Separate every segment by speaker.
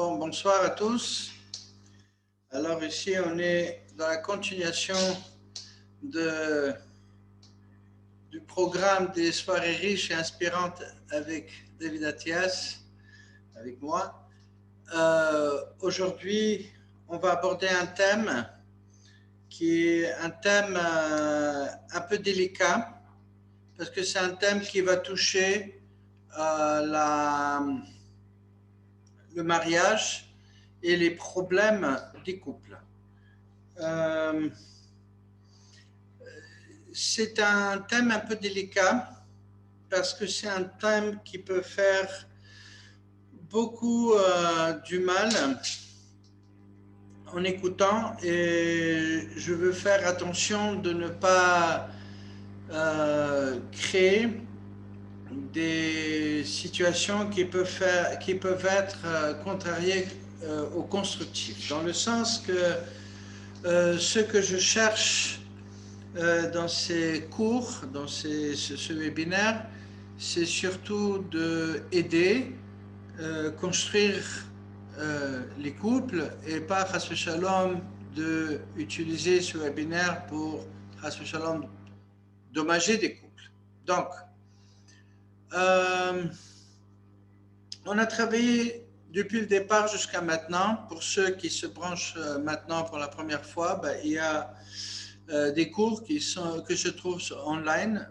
Speaker 1: Bon, bonsoir à tous. Alors ici, on est dans la continuation du programme des soirées riches et inspirantes avec David Athias, avec moi. Aujourd'hui, on va aborder un thème qui est un thème un peu délicat, parce que c'est un thème qui va toucher le mariage et les problèmes des couples. C'est un thème un peu délicat parce que c'est un thème qui peut faire beaucoup du mal en écoutant, et je veux faire attention de ne pas créer des situations qui peuvent être contrariées au constructif, dans le sens que ce que je cherche dans ces cours, dans ce webinaire, c'est surtout d'aider, construire les couples, et pas, chas v'shalom, d'utiliser ce webinaire pour, chas v'shalom, dommager des couples. Donc, on a travaillé depuis le départ jusqu'à maintenant. Pour ceux qui se branchent maintenant pour la première fois, il y a des cours que je trouve online.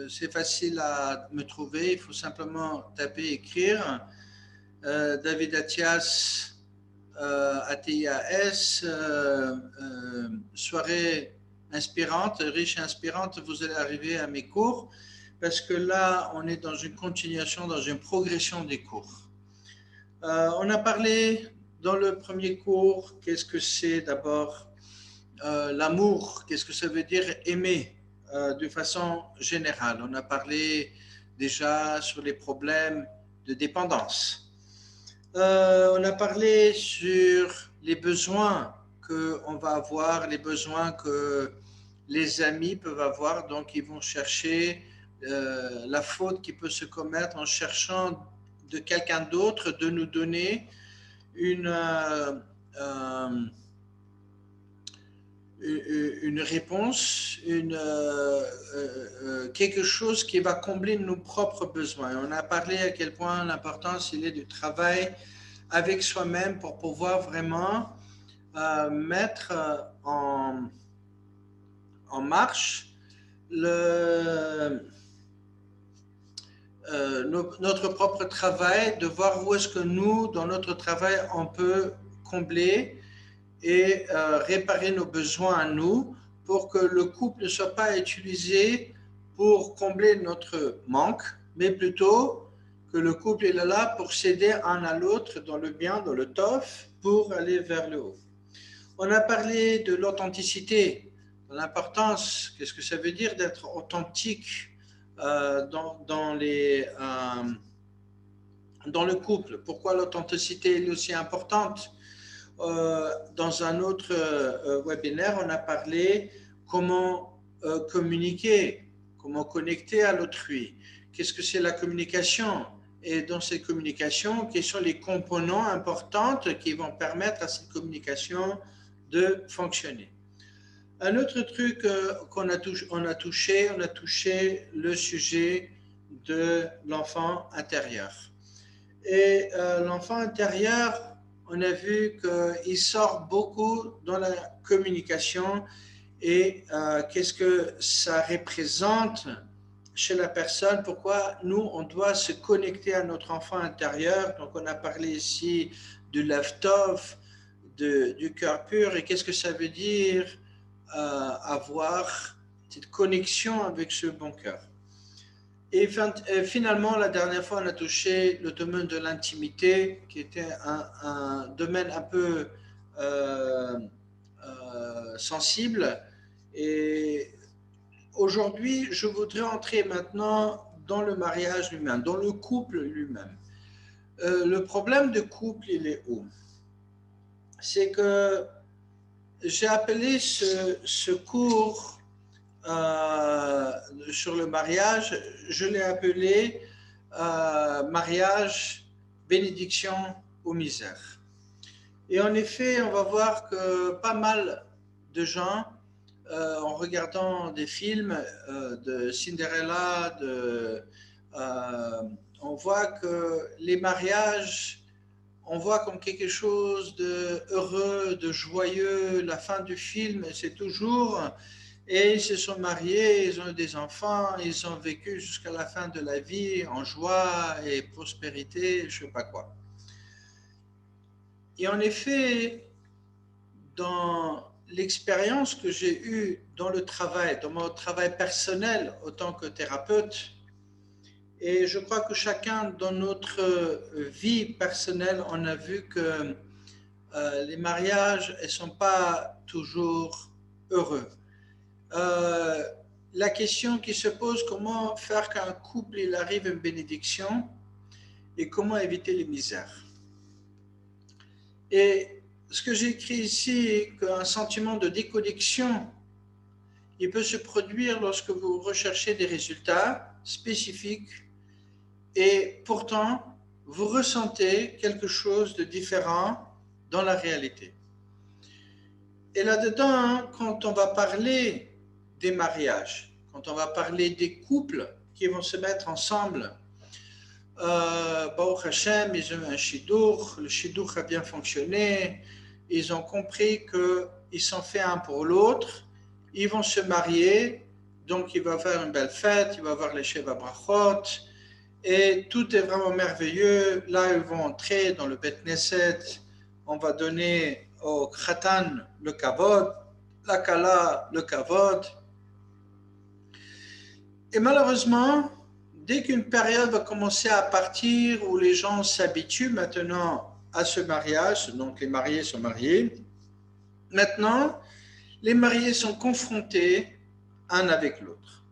Speaker 1: C'est facile à me trouver, il faut simplement taper, écrire. David Athias, ATIAS, soirée inspirante, riche et inspirante, vous allez arriver à mes cours, parce que là, on est dans une continuation, dans une progression des cours. On a parlé dans le premier cours, qu'est-ce que c'est d'abord l'amour, qu'est-ce que ça veut dire aimer de façon générale. On a parlé déjà sur les problèmes de dépendance. On a parlé sur les besoins qu'on va avoir, les besoins que les amis peuvent avoir, donc ils vont chercher la faute qui peut se commettre en cherchant de quelqu'un d'autre de nous donner une réponse, quelque chose qui va combler nos propres besoins. On a parlé à quel point l'importance il est du travail avec soi-même pour pouvoir vraiment mettre en marche notre propre travail, de voir où est-ce que nous, dans notre travail, on peut combler et réparer nos besoins à nous, pour que le couple ne soit pas utilisé pour combler notre manque, mais plutôt que le couple est là pour s'aider un à l'autre dans le bien, dans le tov, pour aller vers le haut. On a parlé de l'authenticité, de l'importance, qu'est-ce que ça veut dire d'être authentique dans le couple. Pourquoi l'authenticité est aussi importante. Dans un autre webinaire, on a parlé comment communiquer, comment connecter à l'autrui. Qu'est-ce que c'est la communication? Et dans cette communication, quels sont les composants importants qui vont permettre à cette communication de fonctionner? Un autre truc qu'on a touché le sujet de l'enfant intérieur. Et l'enfant intérieur, on a vu qu'il sort beaucoup dans la communication, et qu'est-ce que ça représente chez la personne, pourquoi nous, on doit se connecter à notre enfant intérieur. Donc, on a parlé ici du Lev Tov, du cœur pur, et qu'est-ce que ça veut dire avoir cette connexion avec ce bon cœur. Et finalement, la dernière fois, on a touché le domaine de l'intimité, qui était un domaine un peu sensible. Et aujourd'hui, je voudrais entrer maintenant dans le mariage lui-même, dans le couple lui-même. Le problème de couple, il est où? C'est que j'ai appelé ce cours sur le mariage, je l'ai appelé mariage, bénédiction aux misères. Et en effet, on va voir que pas mal de gens, en regardant des films de Cinderella, on voit que les mariages, on voit comme quelque chose de heureux, de joyeux. La fin du film, c'est toujours, et ils se sont mariés, ils ont eu des enfants, ils ont vécu jusqu'à la fin de la vie en joie et prospérité, je ne sais pas quoi. Et en effet, dans l'expérience que j'ai eue dans le travail, dans mon travail personnel en tant que thérapeute, et je crois que chacun dans notre vie personnelle, on a vu que les mariages ne sont pas toujours heureux. La question qui se pose, comment faire qu'un couple il arrive à une bénédiction et comment éviter les misères. Et ce que j'ai écrit ici, qu'un sentiment de déconnexion, il peut se produire lorsque vous recherchez des résultats spécifiques et pourtant vous ressentez quelque chose de différent dans la réalité. Et là-dedans, quand on va parler des mariages, quand on va parler des couples qui vont se mettre ensemble, Baruch Hashem, ils ont un shidur, le shidur a bien fonctionné, ils ont compris qu'ils sont faits un pour l'autre, ils vont se marier, donc il va faire une belle fête, il va avoir les Sheva Brachot, et tout est vraiment merveilleux. Là, ils vont entrer dans le Bet Knesset, on va donner au Khatan le Kavod, la Kala le Kavod. Et malheureusement, dès qu'une période va commencer à partir où les gens s'habituent maintenant à ce mariage, donc les mariés sont mariés, maintenant, les mariés sont confrontés un avec l'autre.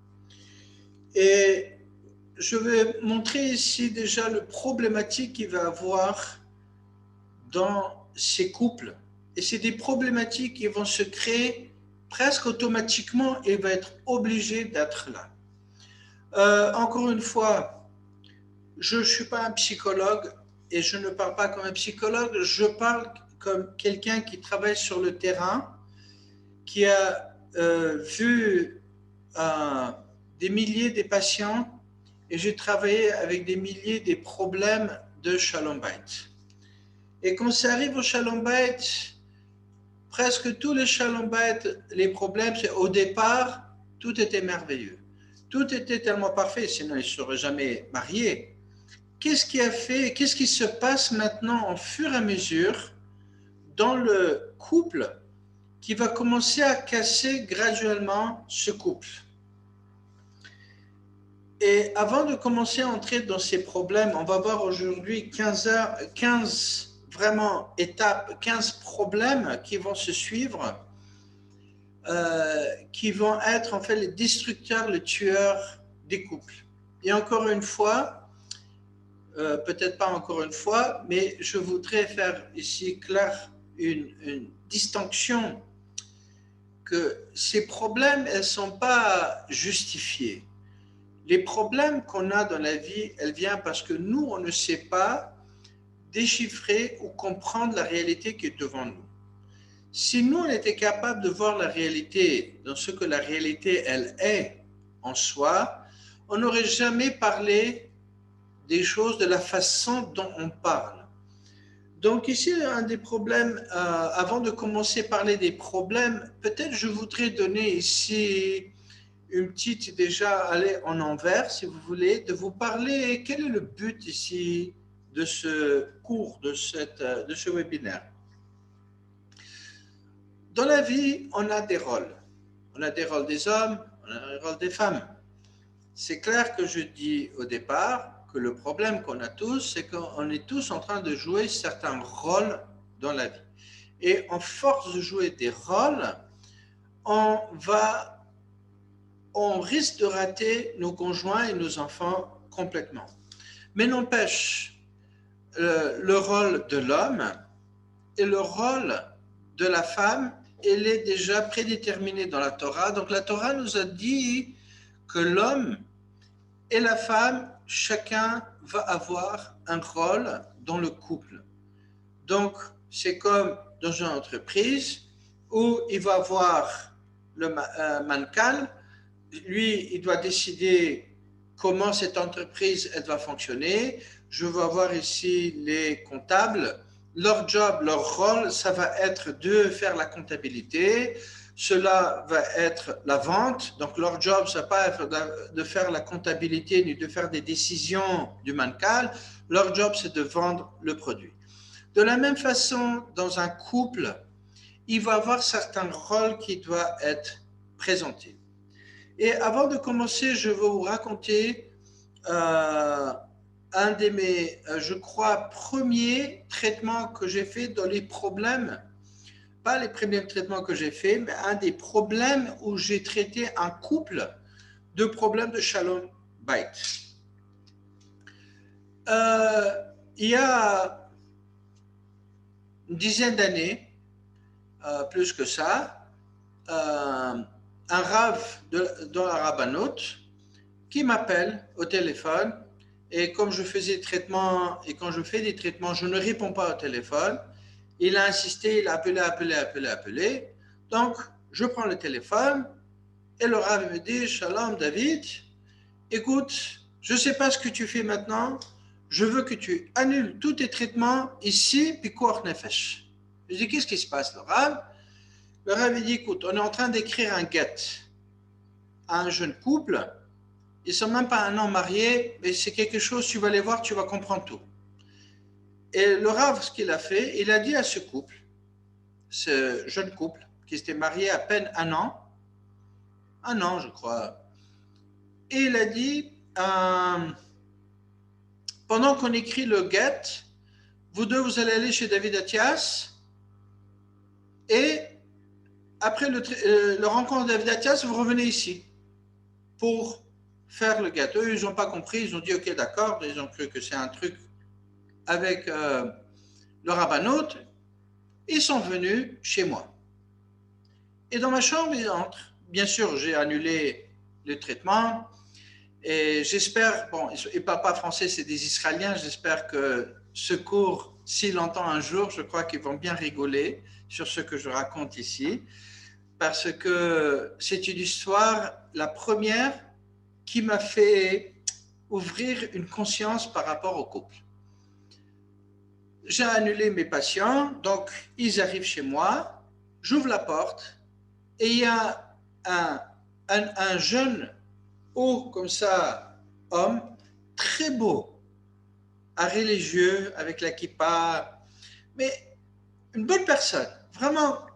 Speaker 1: Et je vais montrer ici déjà le problématique qu'il va y avoir dans ces couples. Et c'est des problématiques qui vont se créer presque automatiquement et il va être obligé d'être là. Encore une fois, je ne suis pas un psychologue et je ne parle pas comme un psychologue, je parle comme quelqu'un qui travaille sur le terrain, qui a vu des milliers de patients et j'ai travaillé avec des milliers de problèmes de Shalom Bayit. Et quand ça arrive au Shalom Bayit, presque tous les Shalom Bayit, les problèmes, c'est au départ, tout était merveilleux. Tout était tellement parfait, sinon ils ne seraient jamais mariés. Qu'est-ce qui se passe maintenant au fur et à mesure dans le couple qui va commencer à casser graduellement ce couple? Et avant de commencer à entrer dans ces problèmes, on va voir aujourd'hui 15 vraiment étapes, 15 problèmes qui vont se suivre, qui vont être en fait les destructeurs, les tueurs des couples. Et encore une fois, peut-être pas encore une fois, mais je voudrais faire ici clair une distinction que ces problèmes, elles ne sont pas justifiés. Les problèmes qu'on a dans la vie, elles viennent parce que nous, on ne sait pas déchiffrer ou comprendre la réalité qui est devant nous. Si nous, on était capable de voir la réalité dans ce que la réalité, elle est en soi, on n'aurait jamais parlé des choses de la façon dont on parle. Donc ici, un des problèmes, avant de commencer à parler des problèmes, peut-être je voudrais donner ici une petite, déjà aller en envers, si vous voulez, de vous parler, quel est le but ici de ce cours, de ce webinaire. Dans la vie, on a des rôles. On a des rôles des hommes, on a des rôles des femmes. C'est clair que je dis au départ que le problème qu'on a tous, c'est qu'on est tous en train de jouer certains rôles dans la vie. Et en force de jouer des rôles, on risque de rater nos conjoints et nos enfants complètement. Mais n'empêche, le rôle de l'homme et le rôle de la femme, il est déjà prédéterminé dans la Torah. Donc la Torah nous a dit que l'homme et la femme, chacun va avoir un rôle dans le couple. Donc, c'est comme dans une entreprise où il va avoir le mancal, lui, il doit décider comment cette entreprise elle va fonctionner. Je vais avoir ici les comptables. Leur job, leur rôle, ça va être de faire la comptabilité. Cela va être la vente. Donc, leur job, ça ne va pas être de faire la comptabilité ni de faire des décisions du mancal. Leur job, c'est de vendre le produit. De la même façon, dans un couple, il va y avoir certains rôles qui doivent être présentés. Et avant de commencer, je vais vous raconter un de mes, je crois, premiers traitements que j'ai fait dans les problèmes, pas les premiers traitements que j'ai fait, mais un des problèmes où j'ai traité un couple de problèmes de Shalom Bait. Il y a une dizaine d'années, plus que ça, un rav dans la rabbanout qui m'appelle au téléphone, et comme je faisais des traitements, et quand je fais des traitements, je ne réponds pas au téléphone. Il a insisté, il a appelé. Donc, je prends le téléphone, et le rav me dit, Shalom David, écoute, je ne sais pas ce que tu fais maintenant, je veux que tu annules tous tes traitements ici, puis Pikuach Nefesh. Je dis, qu'est-ce qui se passe, le rav? Le rav me dit, écoute, on est en train d'écrire un get à un jeune couple. Ils ne sont même pas un an mariés, mais c'est quelque chose, tu vas les voir, tu vas comprendre tout. Et le Rav, ce qu'il a fait, il a dit à ce couple, ce jeune couple, qui s'était marié à peine un an je crois, et il a dit, pendant qu'on écrit le get, vous deux, vous allez aller chez David Athias, et après le rencontre de David Athias, vous revenez ici pour faire le get. Eux, ils n'ont pas compris, ils ont dit, ok, d'accord, ils ont cru que c'est un truc avec le rabbanout, ils sont venus chez moi. Et dans ma chambre, ils entrent. Bien sûr, j'ai annulé le traitement. Et j'espère, bon, ils ne parlent pas français, c'est des Israéliens, j'espère que ce cours, s'ils l'entendent un jour, je crois qu'ils vont bien rigoler sur ce que je raconte ici, parce que c'est une histoire, la première, qui m'a fait ouvrir une conscience par rapport au couple. J'ai annulé mes patients, donc ils arrivent chez moi, j'ouvre la porte et il y a un jeune, haut comme ça, homme, très beau, un religieux avec la kippa, mais une bonne personne. Vraiment,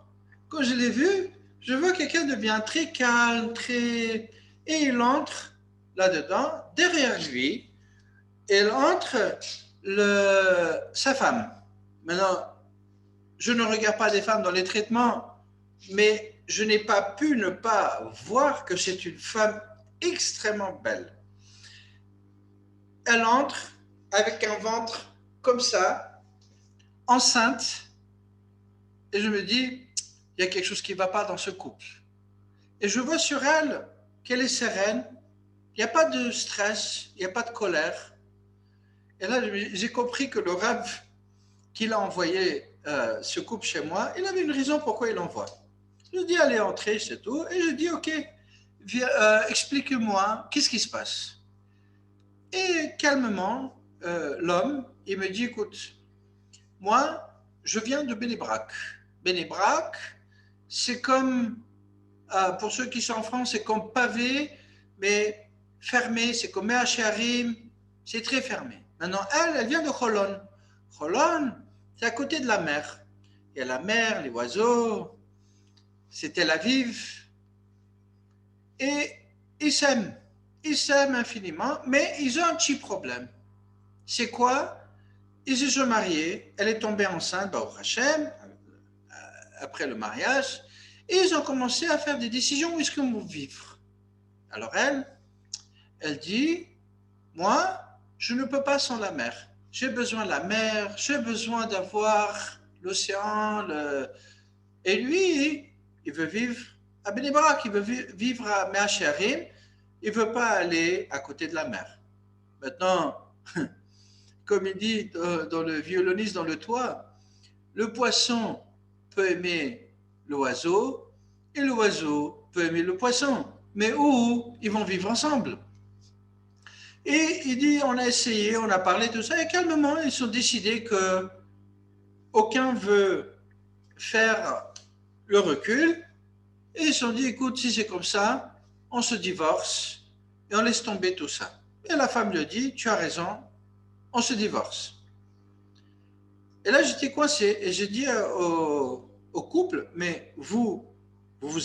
Speaker 1: quand je l'ai vu, je vois quelqu'un de bien très calme, très... Et il entre là-dedans, derrière lui, il entre sa femme. Maintenant, je ne regarde pas les femmes dans les traitements, mais je n'ai pas pu ne pas voir que c'est une femme extrêmement belle. Elle entre avec un ventre comme ça, enceinte, et je me dis, il y a quelque chose qui ne va pas dans ce couple. Et je vois sur elle qu'elle est sereine, il n'y a pas de stress, il n'y a pas de colère. Et là, j'ai compris que le Rav qu'il a envoyé ce couple chez moi, il avait une raison pourquoi il l'envoie. Je lui dis, allez, entrez, c'est tout. Et je dis, ok, explique-moi, qu'est-ce qui se passe? Et calmement, l'homme, il me dit, écoute, moi, je viens de Bénébrac. Bénébrac, c'est comme, pour ceux qui sont en France, c'est comme pavé, mais fermé, c'est comme Meacharim, c'est très fermé. Maintenant, elle vient de Cholon. Cholon, c'est à côté de la mer. Il y a la mer, les oiseaux, c'est Tel Aviv. Et ils s'aiment infiniment, mais ils ont un petit problème. C'est quoi? Ils se sont mariés, elle est tombée enceinte, Baruch Hashem, après le mariage, et ils ont commencé à faire des décisions où est-ce qu'ils vont vivre. Alors elle dit, moi, je ne peux pas sans la mer. J'ai besoin de la mer, j'ai besoin d'avoir l'océan. Et lui, il veut vivre à Bnei Brak, il veut vivre à Mea Shearim, il ne veut pas aller à côté de la mer. Maintenant, comme il dit dans le violoniste dans le toit, le poisson peut aimer l'oiseau et l'oiseau peut aimer le poisson. Mais où ils vont vivre ensemble? Et il dit, on a essayé, on a parlé de ça, et calmement, ils ont décidé que aucun veut faire le recul, et ils se sont dit, écoute, si c'est comme ça, on se divorce, et on laisse tomber tout ça. Et la femme lui dit, tu as raison, on se divorce. Et là, j'étais coincé, et j'ai dit au couple, mais vous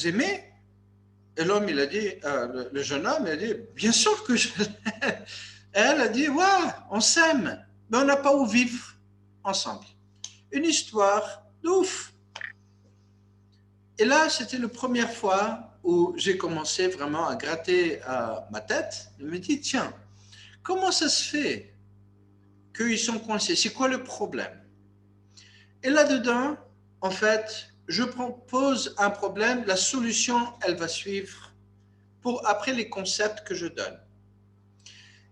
Speaker 1: aimez? Et l'homme, il a dit, le jeune homme, il a dit, bien sûr que je l'aime. Elle a dit, ouais, on s'aime, mais on n'a pas où vivre ensemble. Une histoire de ouf. Et là, c'était la première fois où j'ai commencé vraiment à gratter ma tête. Je me dis, tiens, comment ça se fait qu'ils sont coincés? C'est quoi le problème? Et là-dedans, en fait, je propose un problème, la solution, elle va suivre pour après les concepts que je donne.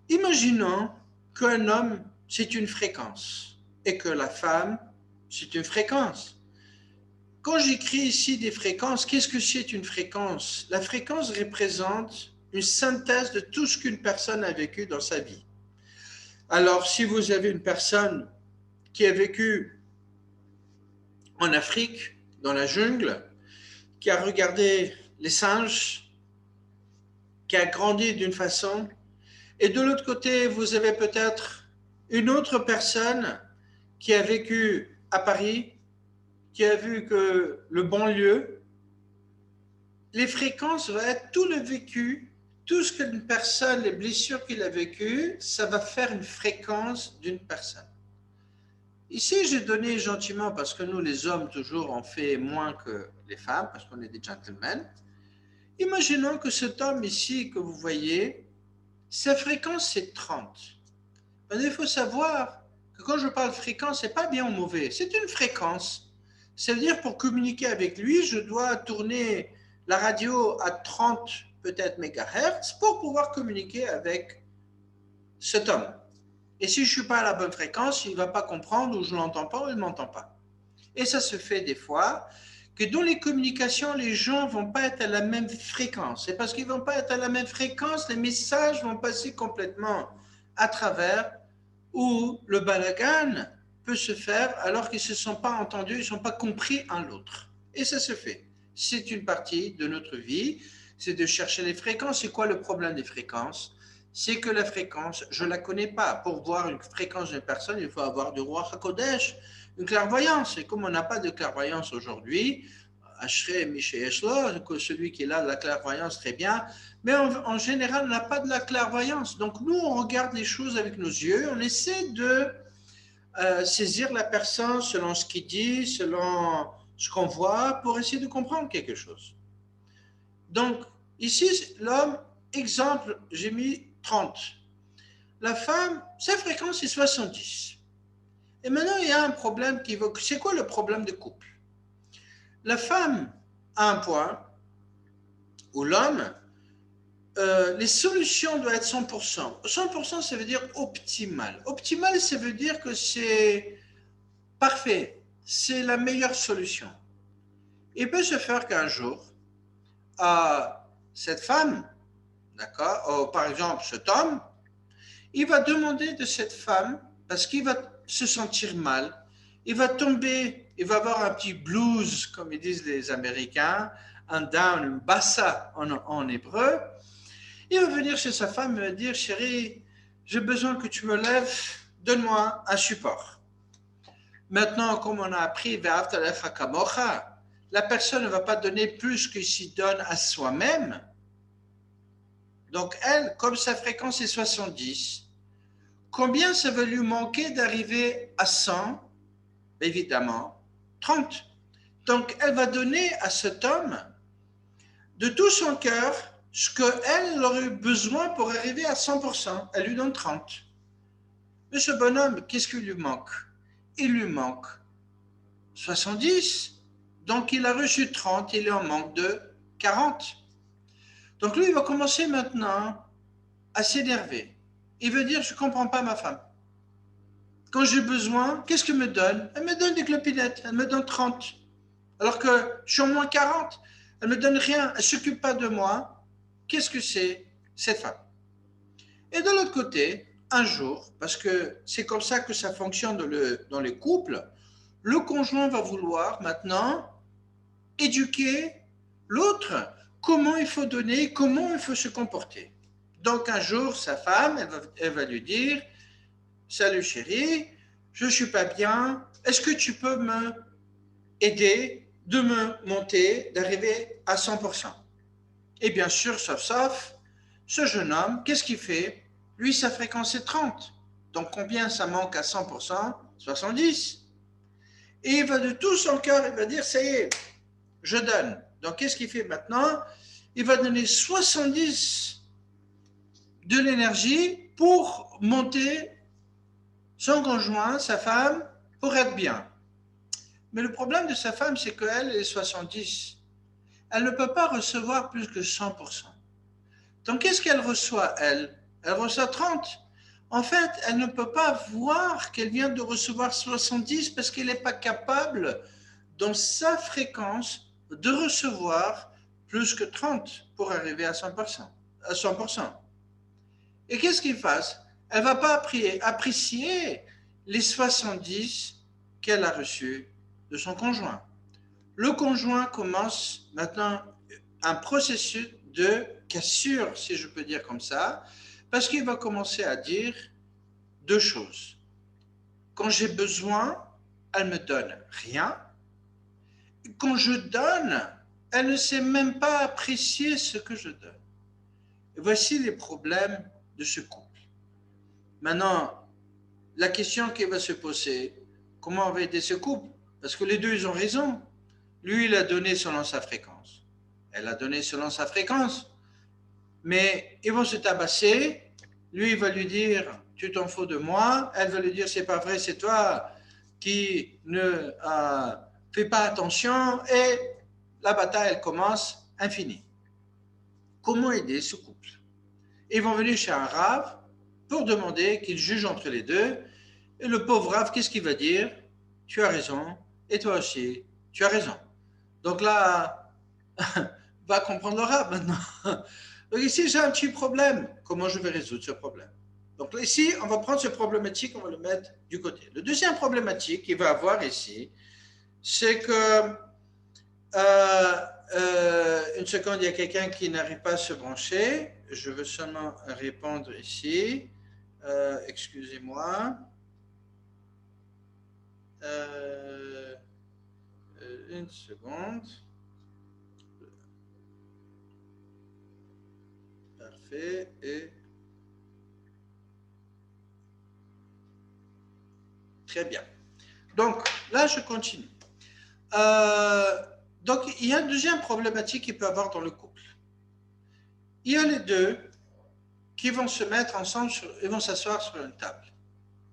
Speaker 1: Imaginons qu'un homme, c'est une fréquence et que la femme, c'est une fréquence. Quand j'écris ici des fréquences, qu'est-ce que c'est une fréquence? La fréquence représente une synthèse de tout ce qu'une personne a vécu dans sa vie. Alors, si vous avez une personne qui a vécu en Afrique, dans la jungle, qui a regardé les singes, qui a grandi d'une façon, et de l'autre côté, vous avez peut-être une autre personne qui a vécu à Paris, qui a vu que le banlieue, les fréquences vont être tout le vécu, tout ce qu'une personne, les blessures qu'il a vécues, ça va faire une fréquence d'une personne. Ici, j'ai donné gentiment, parce que nous, les hommes, toujours, on fait moins que les femmes, parce qu'on est des gentlemen. Imaginons que cet homme ici, que vous voyez, sa fréquence, c'est 30. Mais il faut savoir que quand je parle fréquence, ce n'est pas bien ou mauvais, c'est une fréquence. C'est-à-dire, pour communiquer avec lui, je dois tourner la radio à 30 peut-être mégahertz pour pouvoir communiquer avec cet homme. Et si je ne suis pas à la bonne fréquence, il ne va pas comprendre ou je ne l'entends pas ou il ne m'entend pas. Et ça se fait des fois que dans les communications, les gens ne vont pas être à la même fréquence. Et parce qu'ils ne vont pas être à la même fréquence, les messages vont passer complètement à travers où le balagan peut se faire alors qu'ils ne se sont pas entendus, ils ne sont pas compris un l'autre. Et ça se fait. C'est une partie de notre vie, c'est de chercher les fréquences. C'est quoi le problème des fréquences? C'est que la fréquence, je ne la connais pas. Pour voir une fréquence d'une personne, il faut avoir du roi HaKodesh, une clairvoyance. Et comme on n'a pas de clairvoyance aujourd'hui, Ashrei Mishayeshlo, celui qui a la clairvoyance, très bien, mais en général, on n'a pas de la clairvoyance. Donc nous, on regarde les choses avec nos yeux, on essaie de saisir la personne selon ce qu'il dit, selon ce qu'on voit, pour essayer de comprendre quelque chose. Donc, ici, l'homme, exemple, j'ai mis 30. La femme, sa fréquence est 70. Et maintenant, il y a un problème qui va... C'est quoi le problème de couple? La femme a un point où l'homme, les solutions doivent être 100%. 100%, ça veut dire optimal. Optimal, ça veut dire que c'est parfait. C'est la meilleure solution. Il peut se faire qu'un jour, cette femme, d'accord, par exemple cet homme, il va demander de cette femme, parce qu'il va se sentir mal, il va tomber, il va avoir un petit blues, comme ils disent les Américains, un down, un bassa en hébreu. Il va venir chez sa femme et va dire, chérie, j'ai besoin que tu me lèves, donne-moi un support. Maintenant, comme on a appris, la personne ne va pas donner plus que s'il donne à soi-même. Donc elle, comme sa fréquence est 70, combien ça va lui manquer d'arriver à 100? Évidemment, 30. Donc elle va donner à cet homme de tout son cœur ce qu'elle aurait besoin pour arriver à 100%. Elle lui donne 30. Mais ce bonhomme, qu'est-ce qu'il lui manque? Il lui manque 70. Donc il a reçu 30, il en manque de 40. Donc lui, il va commencer maintenant à s'énerver. Il veut dire, je ne comprends pas ma femme. Quand j'ai besoin, qu'est-ce qu'elle me donne? Elle me donne des clopinettes, elle me donne 30. Alors que je suis en moins 40, elle ne me donne rien, elle ne s'occupe pas de moi. Qu'est-ce que c'est cette femme? Et de l'autre côté, un jour, parce que c'est comme ça que ça fonctionne dans les couples, le conjoint va vouloir maintenant éduquer l'autre, comment il faut donner, comment il faut se comporter. Donc un jour, sa femme, elle va lui dire, salut chérie, je ne suis pas bien, est-ce que tu peux me aider de me monter, d'arriver à 100%? Et bien sûr, sauf, ce jeune homme, qu'est-ce qu'il fait? Lui, sa fréquence est 30. Donc combien ça manque à 100%? 70. Et il va de tout son cœur, il va dire, ça y est, je donne. Donc qu'est-ce qu'il fait maintenant? Il va donner 70 de l'énergie pour monter son conjoint, sa femme, pour être bien. Mais le problème de sa femme, c'est qu'elle est 70. Elle ne peut pas recevoir plus que 100%. Donc qu'est-ce qu'elle reçoit, elle? Elle reçoit 30. En fait, elle ne peut pas voir qu'elle vient de recevoir 70 parce qu'elle n'est pas capable, dans sa fréquence, de recevoir plus que 30 pour arriver à 100%. À 100%. Et qu'est-ce qu'il fasse? Elle ne va pas apprécier les 70 qu'elle a reçus de son conjoint. Le conjoint commence maintenant un processus de cassure, si je peux dire comme ça, parce qu'il va commencer à dire deux choses. Quand j'ai besoin, elle me donne rien. Quand je donne, elle ne sait même pas apprécier ce que je donne. Et voici les problèmes de ce couple. Maintenant, la question qui va se poser, comment on va aider ce couple? Parce que les deux, ils ont raison. Lui, il a donné selon sa fréquence. Elle a donné selon sa fréquence. Mais ils vont se tabasser. Lui, il va lui dire, tu t'en fous de moi. Elle va lui dire, c'est pas vrai, c'est toi qui ne fais pas attention. Et la bataille, elle commence infinie. Comment aider ce couple? Ils vont venir chez un rave pour demander qu'il juge entre les deux. Et le pauvre rave, qu'est-ce qu'il va dire? Tu as raison. Et toi aussi, tu as raison. Donc là, va comprendre le rave maintenant. Donc ici, j'ai un petit problème. Comment je vais résoudre ce problème? Donc ici, on va prendre ce problématique, on va le mettre du côté. Le deuxième problématique qu'il va avoir ici, c'est que, une seconde, il y a quelqu'un qui n'arrive pas à se brancher. Je veux seulement répondre ici. Excusez-moi. Une seconde. Parfait. Et très bien. Donc, là, je continue. Donc, il y a une deuxième problématique qu'il peut y avoir dans le couple. Il y a les deux qui vont se mettre ensemble, ils vont s'asseoir sur une table.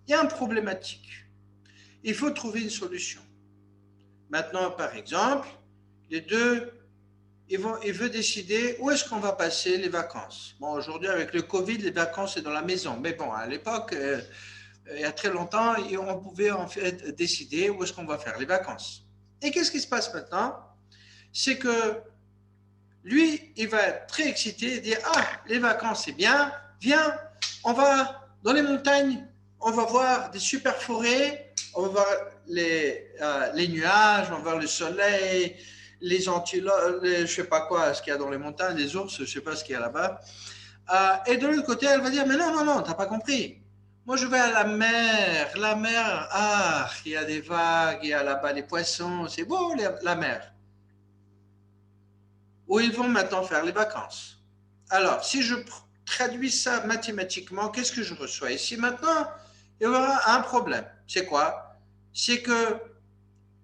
Speaker 1: Il y a une problématique. Il faut trouver une solution. Maintenant, par exemple, les deux, ils veulent décider où est-ce qu'on va passer les vacances. Bon, aujourd'hui, avec le Covid, les vacances, c'est dans la maison. Mais bon, à l'époque, il y a très longtemps, on pouvait en fait décider où est-ce qu'on va faire les vacances. Et qu'est-ce qui se passe maintenant? C'est que lui, il va être très excité et dire, ah, les vacances, c'est bien, viens, on va dans les montagnes, on va voir des super forêts, on va voir les nuages, on va voir le soleil, les antilopes, je ne sais pas quoi, ce qu'il y a dans les montagnes, les ours, je ne sais pas ce qu'il y a là-bas. Et de l'autre côté, elle va dire, mais non, non, non, tu n'as pas compris. Moi, je vais à la mer, ah, il y a des vagues, il y a là-bas des poissons, c'est beau la mer. Où ils vont maintenant faire les vacances. Alors, si je traduis ça mathématiquement, qu'est-ce que je reçois ici maintenant? Il y aura un problème. C'est quoi? C'est que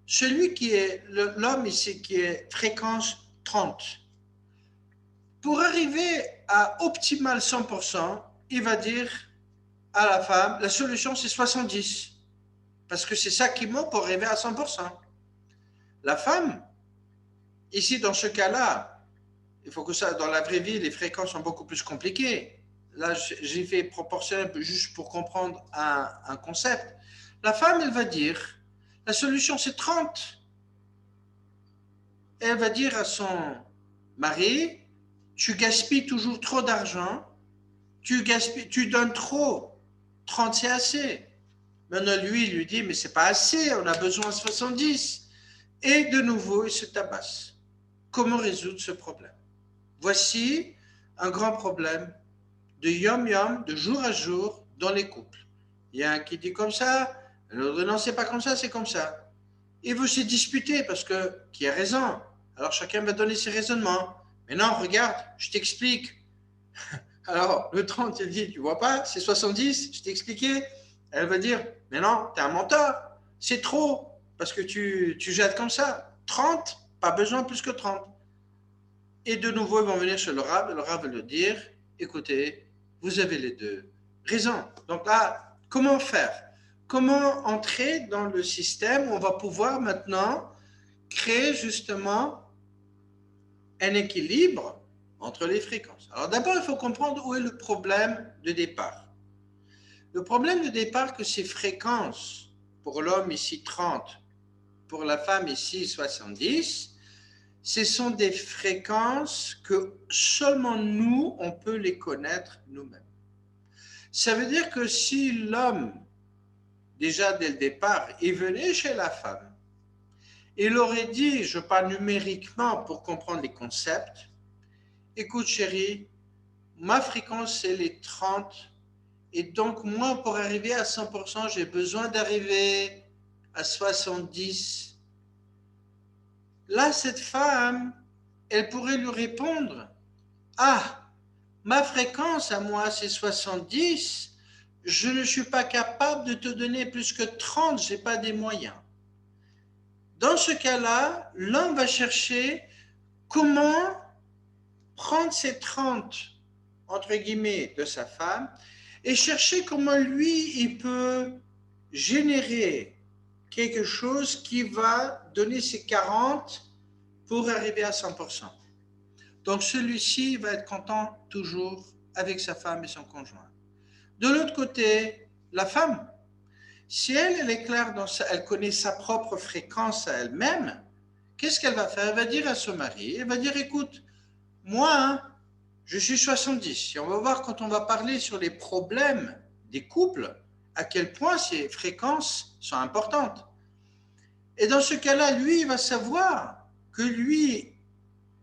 Speaker 1: celui qui est l'homme ici, qui est fréquence 30, pour arriver à optimal 100%, il va dire à la femme, la solution c'est 70, parce que c'est ça qui manque pour arriver à 100%. La femme, ici dans ce cas-là, il faut que ça, dans la vraie vie, les fréquences sont beaucoup plus compliquées. Là, j'ai fait proportionnel juste pour comprendre un concept. La femme, elle va dire, la solution c'est 30. Elle va dire à son mari, tu gaspilles toujours trop d'argent, tu donnes trop, 30 c'est assez. Maintenant, lui, il lui dit, mais c'est pas assez, on a besoin de 70. Et de nouveau, il se tabasse. Comment résoudre ce problème? Voici un grand problème de yom-yom, de jour à jour, dans les couples. Il y a un qui dit comme ça, l'autre non, c'est pas comme ça, c'est comme ça. Et vous se disputez parce que qui a raison. Alors chacun va donner ses raisonnements. Mais non, regarde, je t'explique. Alors le 30, il dit, tu vois pas, c'est 70, je t'ai expliqué. Elle va dire, mais non, t'es un menteur, c'est trop, parce que tu jettes comme ça. 30, pas besoin plus que 30. Et de nouveau, ils vont venir chez le Rav va leur dire, écoutez, vous avez les deux raisons. Donc là, comment faire? Comment entrer dans le système où on va pouvoir maintenant créer justement un équilibre entre les fréquences? Alors d'abord, il faut comprendre où est le problème de départ. Le problème de départ, que ces fréquences, pour l'homme ici 30, pour la femme ici 70, ce sont des fréquences que seulement nous, on peut les connaître nous-mêmes. Ça veut dire que si l'homme, déjà dès le départ, il venait chez la femme, il aurait dit, je parle numériquement pour comprendre les concepts, écoute chérie, ma fréquence c'est les 30, et donc moi pour arriver à 100%, j'ai besoin d'arriver à 70. Là, cette femme, elle pourrait lui répondre, ah, ma fréquence à moi c'est 70, je ne suis pas capable de te donner plus que 30, je n'ai pas des moyens. Dans ce cas-là, l'homme va chercher comment prendre ces 30, entre guillemets, de sa femme et chercher comment lui, il peut générer quelque chose qui va donner ces 40 pour arriver à 100%. Donc celui-ci va être content toujours avec sa femme et son conjoint. De l'autre côté, la femme, si elle est claire, elle connaît sa propre fréquence à elle-même, qu'est-ce qu'elle va faire? Elle va dire à son mari, elle va dire, écoute, moi, hein, je suis 70. Et on va voir quand on va parler sur les problèmes des couples, à quel point ces fréquences sont importantes. Et dans ce cas-là, lui, il va savoir que lui,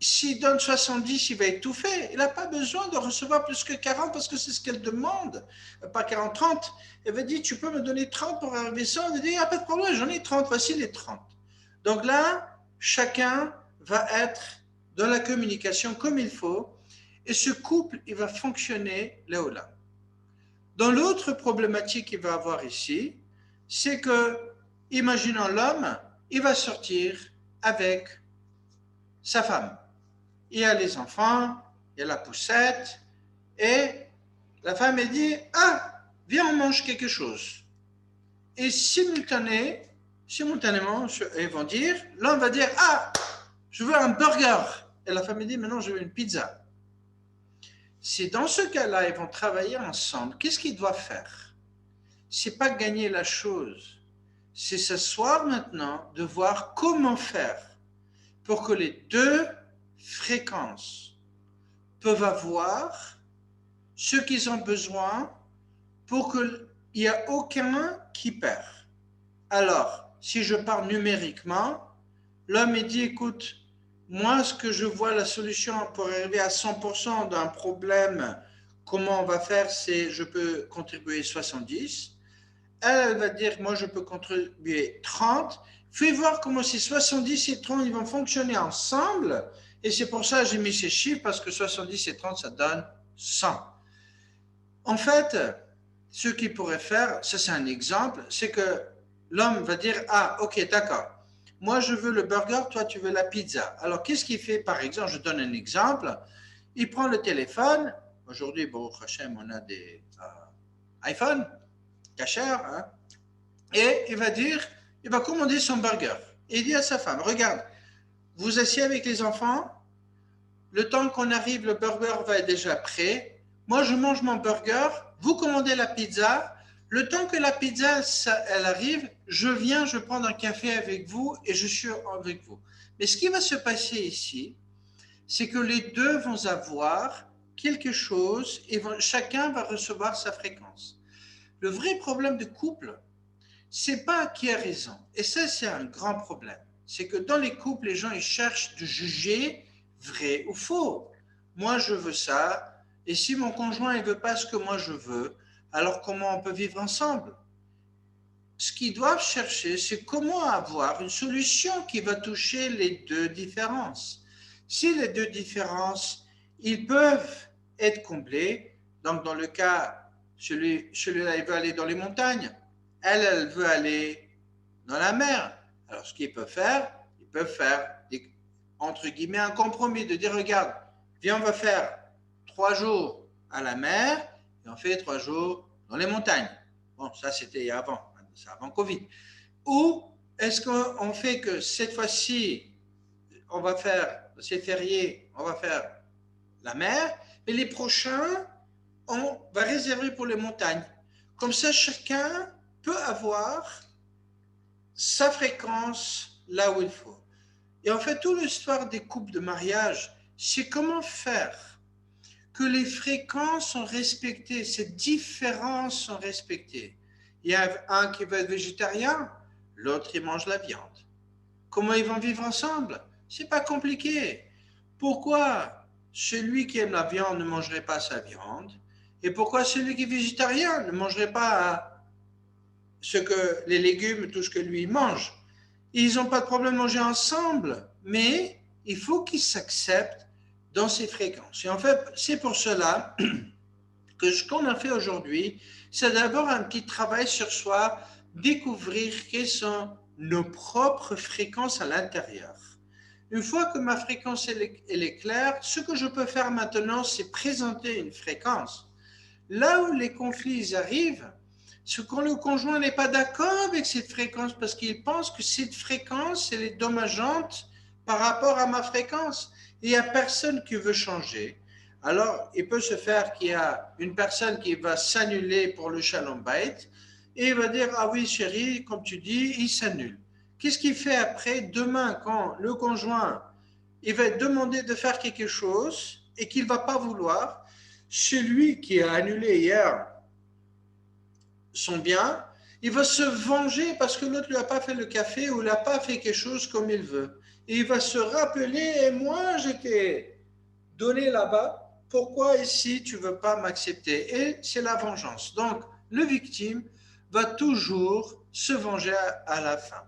Speaker 1: s'il donne 70, il va étouffer. Il n'a pas besoin de recevoir plus que 40 parce que c'est ce qu'elle demande. Pas 40, 30. Elle va dire, tu peux me donner 30 pour arriver ça. Elle va dire, il n'y a pas de problème, j'en ai 30, voici les 30. Donc là, chacun va être dans la communication comme il faut et ce couple, il va fonctionner là ou là. Dans l'autre problématique qu'il va avoir ici, c'est que, imaginons l'homme, il va sortir avec sa femme. Il y a les enfants, il y a la poussette, et la femme elle dit, ah, viens on mange quelque chose. Et simultanément, ils vont dire, l'homme va dire, ah, je veux un burger. Et la femme dit, maintenant je veux une pizza. Si dans ce cas-là, ils vont travailler ensemble, qu'est-ce qu'ils doivent faire? C'est pas gagner la chose, c'est s'asseoir maintenant de voir comment faire pour que les deux fréquences peuvent avoir ce qu'ils ont besoin pour qu'il n'y ait aucun qui perd. Alors, si je parle numériquement, l'homme il dit, écoute, moi, ce que je vois, la solution pour arriver à 100% d'un problème, comment on va faire, c'est je peux contribuer 70. Elle va dire, moi, je peux contribuer 30. Fais voir comment ces 70 et 30, ils vont fonctionner ensemble. Et c'est pour ça que j'ai mis ces chiffres, parce que 70 et 30, ça donne 100. En fait, ce qu'il pourrait faire, ça c'est un exemple, c'est que l'homme va dire, ah, ok, d'accord. Moi, je veux le burger, toi, tu veux la pizza. Alors, qu'est-ce qu'il fait, par exemple? Je donne un exemple. Il prend le téléphone. Aujourd'hui, bon, Hachem, on a des iPhones, cachers, hein? Et il va dire, il va commander son burger. Et il dit à sa femme, regarde, vous asseyez avec les enfants, le temps qu'on arrive, le burger va être déjà prêt. Moi, je mange mon burger, vous commandez la pizza, Le temps que la pizza, elle arrive, je viens, je prends un café avec vous et je suis avec vous. Mais ce qui va se passer ici, c'est que les deux vont avoir quelque chose et chacun va recevoir sa fréquence. Le vrai problème de couple, c'est pas qui a raison. Et ça, c'est un grand problème. C'est que dans les couples, les gens, ils cherchent de juger vrai ou faux. Moi, je veux ça. Et si mon conjoint, il veut pas ce que moi je veux, alors comment on peut vivre ensemble? Ce qu'ils doivent chercher, c'est comment avoir une solution qui va toucher les deux différences. Si les deux différences, ils peuvent être comblés, donc dans le cas, celui-là, il veut aller dans les montagnes, elle veut aller dans la mer. Alors, ce qu'ils peuvent faire, entre guillemets, un compromis, de dire, regarde, viens, on va faire 3 jours à la mer, et on fait 3 jours dans les montagnes. Bon, ça, c'était avant, c'est avant Covid. Ou est-ce qu'on fait que cette fois-ci, on va faire, c'est férié, on va faire la mer, et les prochains, on va réserver pour les montagnes. Comme ça, chacun peut avoir sa fréquence là où il faut. Et en fait, toute l'histoire des couples de mariage, c'est comment faire que les fréquences sont respectées, ces différences sont respectées. Il y a un qui va être végétarien, l'autre il mange la viande. Comment ils vont vivre ensemble? C'est pas compliqué. Pourquoi celui qui aime la viande ne mangerait pas sa viande? Et pourquoi celui qui est végétarien ne mangerait pas ce que les légumes, tout ce que lui mange? Ils n'ont pas de problème de manger ensemble, mais il faut qu'ils s'acceptent dans ces fréquences. Et en fait, c'est pour cela que ce qu'on a fait aujourd'hui, c'est d'abord un petit travail sur soi, découvrir quelles sont nos propres fréquences à l'intérieur. Une fois que ma fréquence elle est claire, ce que je peux faire maintenant, c'est présenter une fréquence. Là où les conflits arrivent, c'est quand le conjoint n'est pas d'accord avec cette fréquence parce qu'il pense que cette fréquence, elle est dommageante par rapport à ma fréquence. Il n'y a personne qui veut changer. Alors, il peut se faire qu'il y a une personne qui va s'annuler pour le Shalom Bayit et il va dire, ah oui chérie, comme tu dis, il s'annule. Qu'est-ce qu'il fait après? Demain, quand le conjoint, il va être demandé de faire quelque chose et qu'il ne va pas vouloir, celui qui a annulé hier son bien, il va se venger parce que l'autre ne lui a pas fait le café ou n'a pas fait quelque chose comme il veut. Et il va se rappeler, et moi j'étais donné là-bas, pourquoi ici tu ne veux pas m'accepter? Et c'est la vengeance. Donc le victime va toujours se venger à la fin.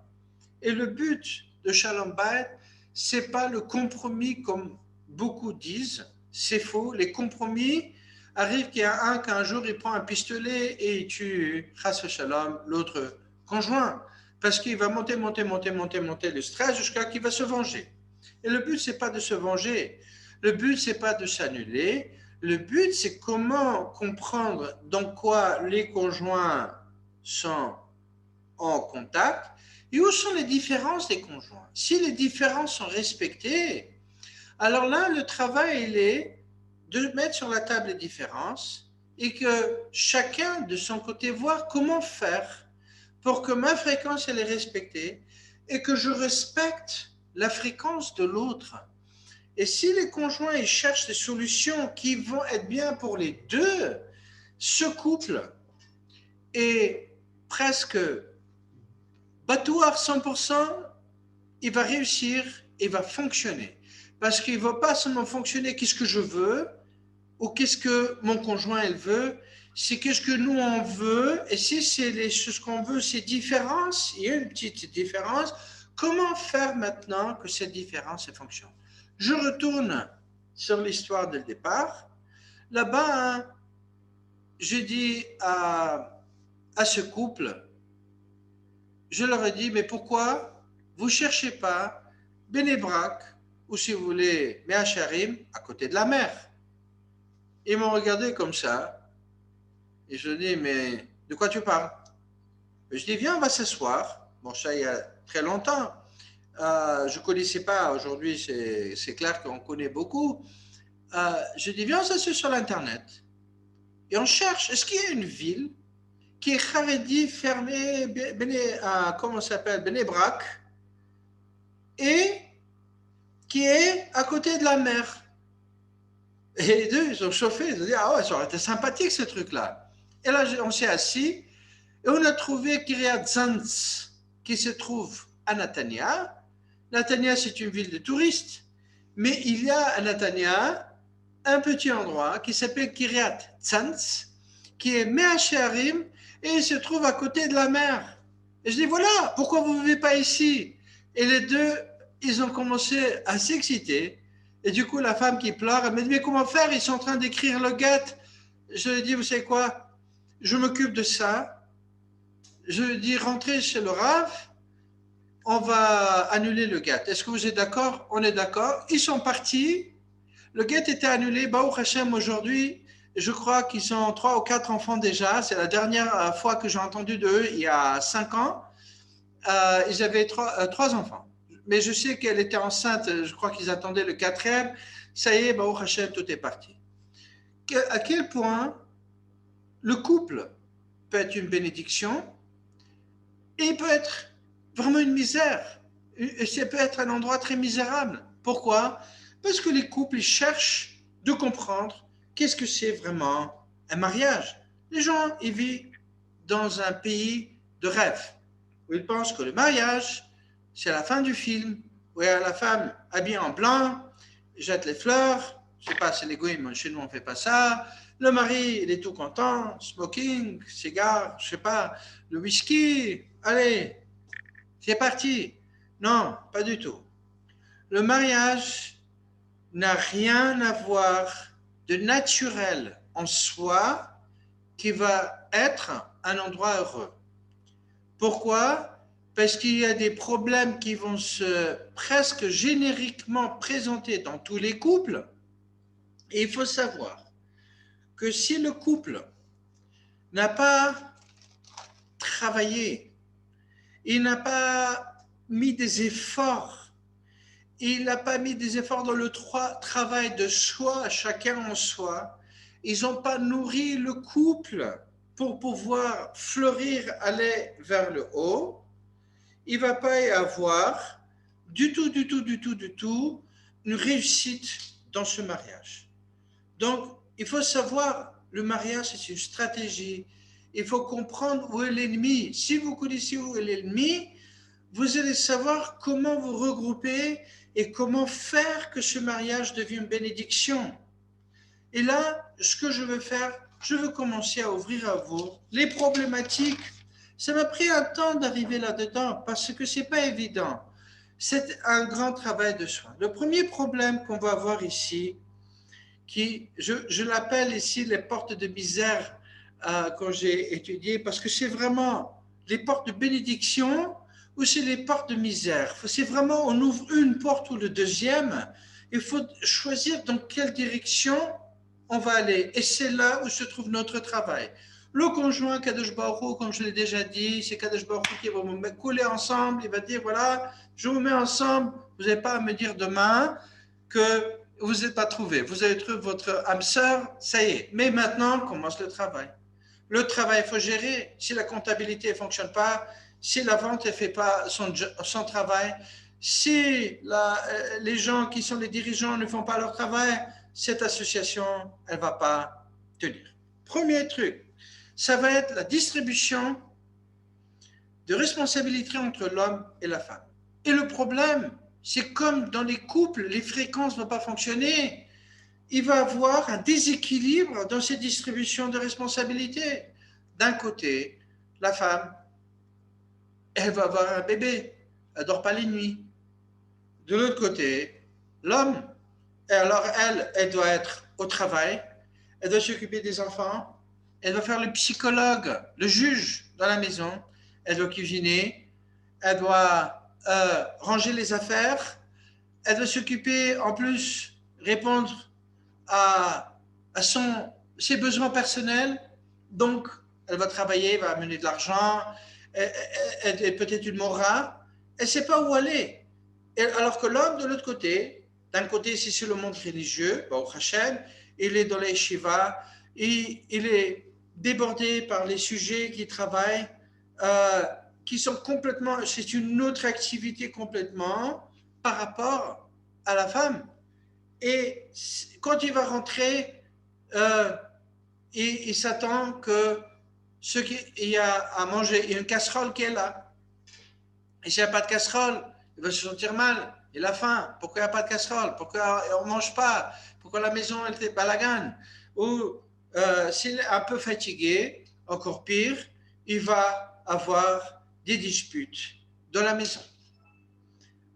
Speaker 1: Et le but de Shalom Bayit, ce n'est pas le compromis comme beaucoup disent, c'est faux. Les compromis arrivent qu'il y a un qu'un jour il prend un pistolet et il tue Chas Shalom, l'autre conjoint, parce qu'il va monter le stress jusqu'à qu'il va se venger. Et le but, ce n'est pas de se venger, le but, ce n'est pas de s'annuler, le but, c'est comment comprendre dans quoi les conjoints sont en contact et où sont les différences des conjoints. Si les différences sont respectées, alors là, le travail, il est de mettre sur la table les différences et que chacun, de son côté, voir comment faire pour que ma fréquence, elle est respectée et que je respecte la fréquence de l'autre. Et si les conjoints, ils cherchent des solutions qui vont être bien pour les deux, ce couple est presque Batouar 100%, il va réussir, il va fonctionner. Parce qu'il ne va pas seulement fonctionner qu'est-ce que je veux ou qu'est-ce que mon conjoint elle veut, c'est qu'est-ce que nous on veut. Et si c'est ce qu'on veut, c'est différence, il y a une petite différence, comment faire maintenant que cette différence elle fonctionne? Je retourne sur l'histoire dès le départ. Là-bas, hein, je dis à ce couple, je leur ai dit, mais pourquoi vous ne cherchez pas Bénébrak, ou si vous voulez, Meacharim, à côté de la mer? Ils m'ont regardé comme ça, et je dis, mais de quoi tu parles? Et je dis, viens, on va s'asseoir. Bon, ça, il y a très longtemps. Je ne connaissais pas, aujourd'hui, c'est clair qu'on connaît beaucoup. Je dis, viens, on s'assied sur l'Internet. Et on cherche, est-ce qu'il y a une ville qui est Haredi, fermé, comment ça s'appelle, Bnei Brak, et qui est à côté de la mer. Et les deux, ils ont chauffé, ils ont dit, ah ouais, ça aurait été sympathique ce truc-là. Et là, on s'est assis, et on a trouvé Kiryat Zanz, qui se trouve à Netanya. Netanya, c'est une ville de touristes, mais il y a à Netanya un petit endroit qui s'appelle Kiryat Zanz, qui est Mea Shearim, et il se trouve à côté de la mer. Et je dis, voilà, pourquoi vous ne vivez pas ici? Et les deux, ils ont commencé à s'exciter. Et du coup, la femme qui pleure, elle me dit, mais comment faire? Ils sont en train d'écrire le get. Je lui dis, vous savez quoi? Je m'occupe de ça. Je lui dis, rentrez chez le Rav, on va annuler le get. Est-ce que vous êtes d'accord? On est d'accord. Ils sont partis. Le get était annulé. Baruch Hashem, aujourd'hui, je crois qu'ils ont 3 ou 4 enfants déjà. C'est la dernière fois que j'ai entendu d'eux, il y a 5 ans. Ils avaient 3 enfants. Mais je sais qu'elle était enceinte, je crois qu'ils attendaient le 4e. Ça y est, Baruch Hashem, tout est parti. À quel point le couple peut être une bénédiction et il peut être vraiment une misère. Et ça peut être un endroit très misérable. Pourquoi? Parce que les couples ils cherchent de comprendre qu'est-ce que c'est vraiment un mariage. Les gens, ils vivent dans un pays de rêve, où ils pensent que le mariage, c'est la fin du film, où il y a la femme habillée en blanc, jette les fleurs, je ne sais pas, c'est l'égoïsme, chez nous on ne fait pas ça, le mari, il est tout content, smoking, cigare, je ne sais pas, le whisky, allez, c'est parti. Non, pas du tout. Le mariage n'a rien à voir de naturel en soi qui va être un endroit heureux. Pourquoi? Parce qu'il y a des problèmes qui vont se presque génériquement présenter dans tous les couples. Et il faut savoir que si le couple n'a pas travaillé, il n'a pas mis des efforts, il n'a pas mis des efforts dans le travail de soi, chacun en soi, ils n'ont pas nourri le couple pour pouvoir fleurir, aller vers le haut, il ne va pas y avoir du tout une réussite dans ce mariage. Donc, il faut savoir, le mariage, c'est une stratégie. Il faut comprendre où est l'ennemi. Si vous connaissez où est l'ennemi, vous allez savoir comment vous regrouper et comment faire que ce mariage devienne une bénédiction. Et là, ce que je veux faire, je veux commencer à ouvrir à vous les problématiques. Ça m'a pris un temps d'arriver là-dedans parce que ce n'est pas évident. C'est un grand travail de soi. Le premier problème qu'on va avoir ici, je l'appelle ici les portes de misère quand j'ai étudié, parce que c'est vraiment les portes de bénédiction ou c'est les portes de misère. C'est vraiment, on ouvre une porte ou le deuxième. Il faut choisir dans quelle direction on va aller. Et c'est là où se trouve notre travail. Le conjoint Kadosh Baruch Hu, comme je l'ai déjà dit, c'est Kadosh Baruch Hu qui va vous couler ensemble. Il va dire, voilà, je vous mets ensemble. Vous n'avez pas à me dire demain que vous n'êtes pas trouvé. Vous avez trouvé votre âme sœur, ça y est. Mais maintenant, commence le travail. Le travail, il faut gérer. Si la comptabilité ne fonctionne pas, si la vente ne fait pas son travail, si les gens qui sont les dirigeants ne font pas leur travail, cette association, elle ne va pas tenir. Premier truc, ça va être la distribution de responsabilités entre l'homme et la femme. Et le problème, c'est comme dans les couples, les fréquences ne vont pas fonctionner. Il va y avoir un déséquilibre dans ces distributions de responsabilités. D'un côté, la femme, elle va avoir un bébé, elle ne dort pas les nuits. De l'autre côté, l'homme, alors elle doit être au travail, elle doit s'occuper des enfants, elle doit faire le psychologue, le juge dans la maison, elle doit cuisiner, elle doit ranger les affaires, elle doit s'occuper, en plus, répondre à ses besoins personnels. Donc, elle va travailler, elle va amener de l'argent, elle est peut-être une mora, elle ne sait pas où aller. Alors que l'homme, de l'autre côté, d'un côté, si c'est le monde religieux, Baruch Hashem, il est dans les yeshivas, il est débordés par les sujets qui travaillent, euh, qui sont complètement, c'est une autre activité complètement par rapport à la femme. Et quand il va rentrer, euh, il s'attend que il y a à manger, il y a une casserole qui est là. Et s'il n'y a pas de casserole, il va se sentir mal. Il a faim. Pourquoi il n'y a pas de casserole? Pourquoi on ne mange pas? Pourquoi la maison elle est balagane? Ou s'il est un peu fatigué, encore pire, il va avoir des disputes dans la maison.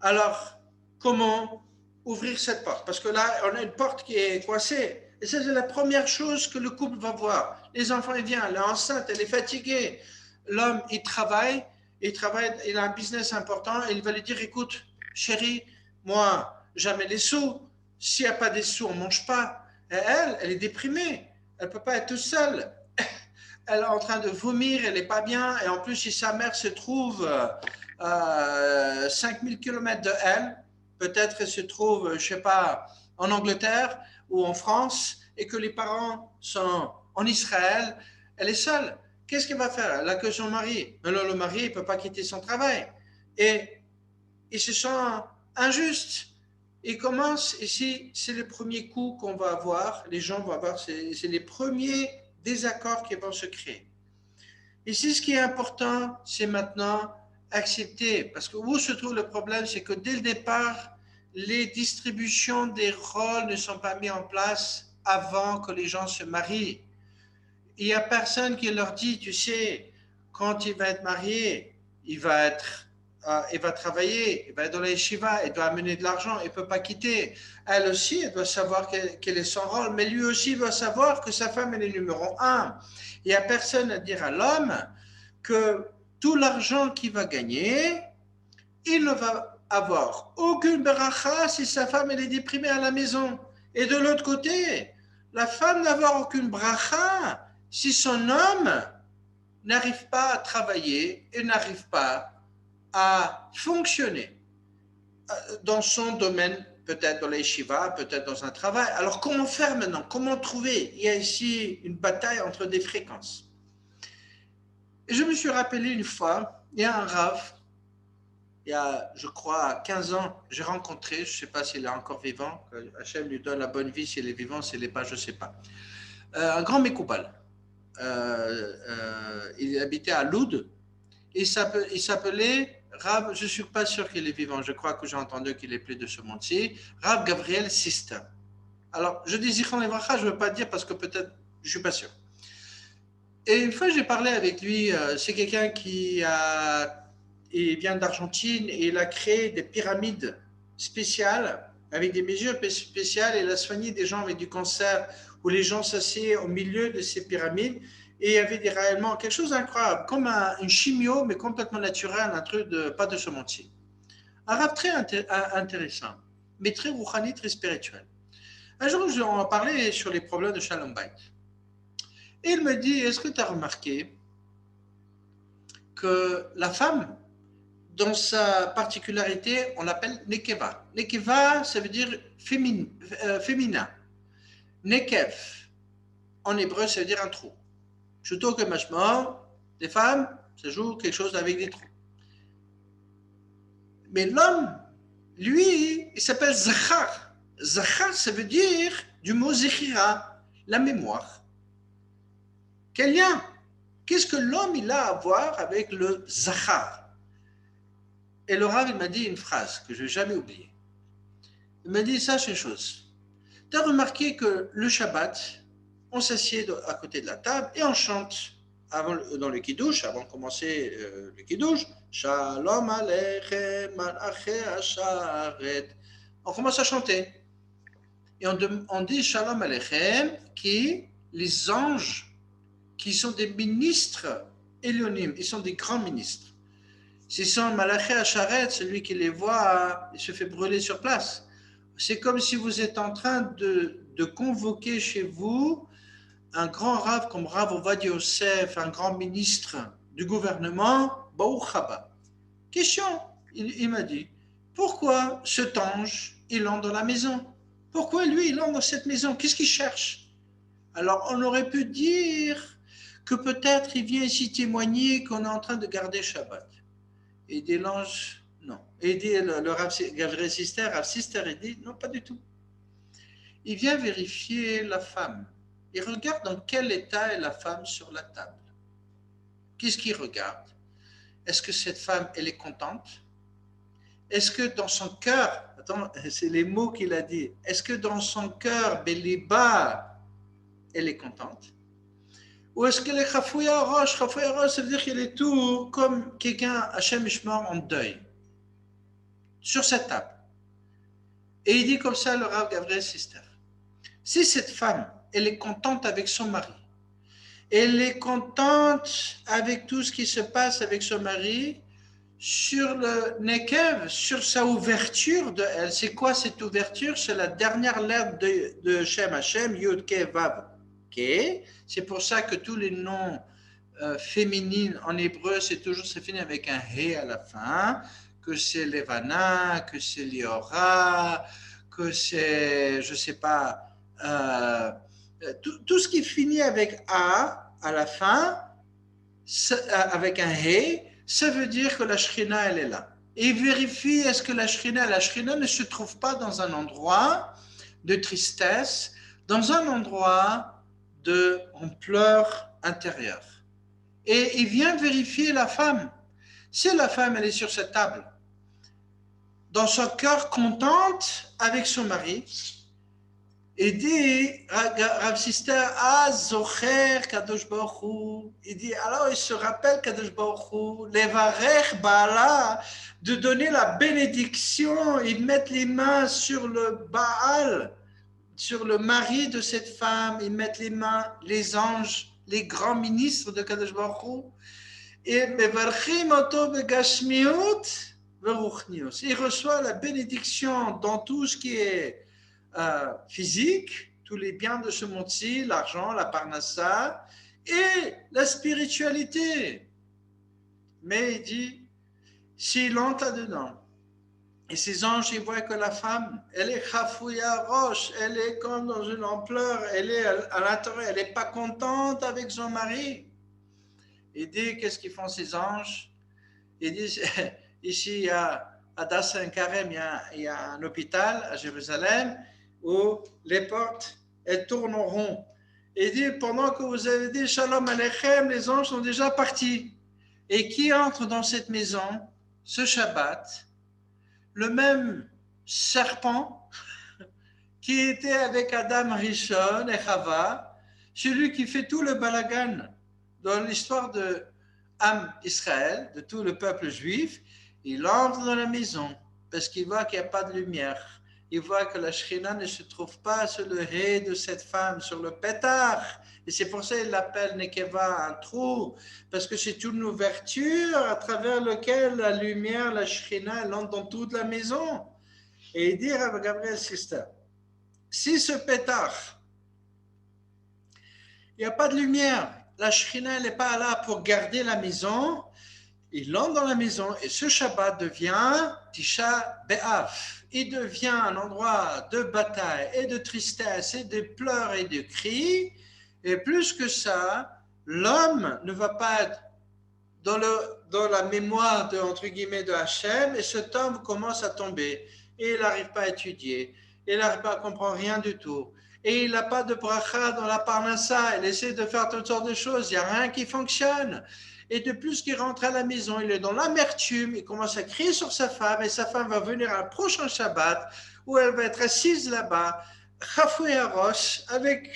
Speaker 1: Alors, comment ouvrir cette porte? Parce que là, on a une porte qui est coincée. Et ça, c'est la première chose que le couple va voir. Les enfants, ils viennent, elle est enceinte, elle est fatiguée. L'homme, il a un business important et il va lui dire, écoute, chérie, moi, jamais les sous. S'il n'y a pas des sous, on ne mange pas. Et elle est déprimée. Elle ne peut pas être toute seule. Elle est en train de vomir, elle n'est pas bien. Et en plus, si sa mère se trouve 5000 km de elle, peut-être elle se trouve, je ne sais pas, en Angleterre ou en France, et que les parents sont en Israël, elle est seule. Qu'est-ce qu'elle va faire? Elle a que son mari. Alors le mari ne peut pas quitter son travail. Et il se sent injuste. Il commence, ici, c'est le premier coup qu'on va avoir, les gens vont avoir, c'est les premiers désaccords qui vont se créer. Ici, ce qui est important, c'est maintenant accepter, parce que où se trouve le problème, c'est que dès le départ, les distributions des rôles ne sont pas mises en place avant que les gens se marient. Il n'y a personne qui leur dit, tu sais, quand il va être marié, il va travailler, il va être dans la yeshiva, il doit amener de l'argent, il ne peut pas quitter. Elle aussi, elle doit savoir quel est son rôle, mais lui aussi doit savoir que sa femme est le numéro un. Il n'y a personne à dire à l'homme que tout l'argent qu'il va gagner, il ne va avoir aucune beracha si sa femme elle est déprimée à la maison. Et de l'autre côté, la femme n'avoir aucune bracha si son homme n'arrive pas à travailler et n'arrive pas à fonctionner dans son domaine, peut-être dans les yeshivas, peut-être dans un travail. Alors comment faire maintenant? Comment trouver? Il y a ici une bataille entre des fréquences. Et je me suis rappelé une fois, il y a un Rav, il y a, je crois, 15 ans, j'ai rencontré, je ne sais pas s'il est encore vivant, que Hachem lui donne la bonne vie, s'il est vivant, s'il n'est pas, je ne sais pas. Un grand Mekoubal. Il habitait à Loud. Il s'appelait Rav, je ne suis pas sûr qu'il est vivant, je crois que j'ai entendu qu'il est plus de ce monde-ci, Rav Gabriel Sister. Alors, je dis Zichron Levracha, je ne veux pas dire parce que peut-être, je ne suis pas sûr. Et une fois, j'ai parlé avec lui, c'est quelqu'un il vient d'Argentine et il a créé des pyramides spéciales avec des mesures spéciales et il a soigné des gens avec du cancer où les gens s'assiedent au milieu de ces pyramides et il y avait réellement quelque chose d'incroyable, comme une chimio mais complètement naturel, un truc pas de ce monde-ci. Un rap très intéressant, mais très rouhani, très spirituel. Un jour, on a parlé sur les problèmes de Shalom Bayit. Et il me dit, est-ce que tu as remarqué que la femme, dans sa particularité, on l'appelle Nekeva. Nekeva, ça veut dire féminin. Nekev, en hébreu, ça veut dire un trou. Plutôt que machement, les femmes, ça joue quelque chose avec des trous. Mais l'homme, lui, il s'appelle Zachar. Zachar, ça veut dire du mot Zechira, la mémoire. Quel lien? Qu'est-ce que l'homme il a à voir avec le Zachar? Et le Rav, il m'a dit une phrase que je ne vais jamais oublier. Il m'a dit, sache une chose. Tu as remarqué que le Shabbat, on s'assied à côté de la table et on chante dans le Kiddush, avant de commencer le Kiddush, Shalom Aleichem, Malachei Hasharet. On commence à chanter. Et on dit Shalom Aleichem, qui les anges, qui sont des ministres Elionim, ils sont des grands ministres. Ce sont Malachei Hasharet, celui qui les voit, il se fait brûler sur place. C'est comme si vous êtes en train de convoquer chez vous un grand Rav comme Rav Ovadia Yosef, un grand ministre du gouvernement, Baruch Haba. Question, il m'a dit, pourquoi cet ange, il entre dans la maison? Pourquoi lui, il entre dans cette maison? Qu'est-ce qu'il cherche? Alors, on aurait pu dire que peut-être il vient ici témoigner qu'on est en train de garder Shabbat. Et il dit l'ange, non. Et il dit le Rav Gabriel Sister, Rav Sister, il dit non, pas du tout. Il vient vérifier la femme. Il regarde dans quel état est la femme sur la table. Qu'est-ce qu'il regarde? Est-ce que cette femme, elle est contente? Est-ce que dans son cœur, attends, c'est les mots qu'il a dit, est-ce que dans son cœur, Beliba, elle est contente? Ou est-ce qu'elle est Khafouya Roche? Khafouya Roche, ça veut dire qu'elle est tout comme quelqu'un, Hachem Ishmar, en deuil, sur cette table. Et il dit comme ça, le Rav Gabriel Sister. Si cette femme, elle est contente avec son mari, elle est contente avec tout ce qui se passe avec son mari, sur le Nekev, sur sa ouverture de elle. C'est quoi cette ouverture? C'est la dernière lettre de Shem Hashem, Yud Ke Vav Ke. C'est pour ça que tous les noms féminines en hébreu, c'est toujours, ça finit avec un He à la fin, que c'est Levana, que c'est Liora, que c'est, je sais pas, tout ce qui finit avec A à la fin, avec un He, ça veut dire que la Shrina, elle est là. Et vérifie, est-ce que la Shrina ne se trouve pas dans un endroit de tristesse, dans un endroit de pleurs intérieure. Et il vient vérifier la femme. Si la femme, elle est sur cette table, dans son cœur contente avec son mari, et dit, Rav Sister, Zocher Kadosh Baruch Hu. Il dit, alors il se rappelle Kadosh Baruch Hu, Levarech Baala, de donner la bénédiction, ils mettent les mains sur le Baal, sur le mari de cette femme, ils mettent les mains, les anges, les grands ministres de Kadosh Baruch Hu, et Mevarchim Oto Begashmiut Veruchnius. Il reçoit la bénédiction dans tout ce qui est physique, tous les biens de ce monde-ci, l'argent, la parnassa, et la spiritualité. Mais il dit, s'il entre là-dedans, et ces anges, ils voient que la femme, elle est khafouya roche, elle est comme dans une ampleur, elle est à l'intérieur, elle n'est pas contente avec son mari. Il dit, qu'est-ce qu'ils font ces anges? Il dit, ici, à Das-Karem, il y a un hôpital à Jérusalem, où les portes, elles tournent en rond. Et il dit, pendant que vous avez dit Shalom Aleichem, les anges sont déjà partis. Et qui entre dans cette maison, ce Shabbat? Le même serpent qui était avec Adam Rishon et Chava, celui qui fait tout le balagan dans l'histoire de Am Israël, de tout le peuple juif, il entre dans la maison parce qu'il voit qu'il n'y a pas de lumière. Il voit que la Shrina ne se trouve pas sur le ré de cette femme, sur le pétard. Et c'est pour ça qu'il l'appelle Nekeva, un trou, parce que c'est une ouverture à travers laquelle la lumière, la Shrina, elle entre dans toute la maison. Et il dit à Gabriel Sister, si ce pétard, il n'y a pas de lumière, la Shrina n'est pas là pour garder la maison, il entre dans la maison et ce Shabbat devient Tisha B'Av. Il devient un endroit de bataille et de tristesse et de pleurs et de cris. Et plus que ça, l'homme ne va pas être dans la mémoire de, entre guillemets, de Hachem, et cet homme commence à tomber. Et il n'arrive pas à étudier. Il n'arrive pas à comprendre rien du tout. Et il n'a pas de bracha dans la parnassa. Il essaie de faire toutes sortes de choses. Il n'y a rien qui fonctionne. Et de plus qu'il rentre à la maison, il est dans l'amertume, il commence à crier sur sa femme, et sa femme va venir à un prochain Shabbat, où elle va être assise là-bas, Khafouya Rosh, avec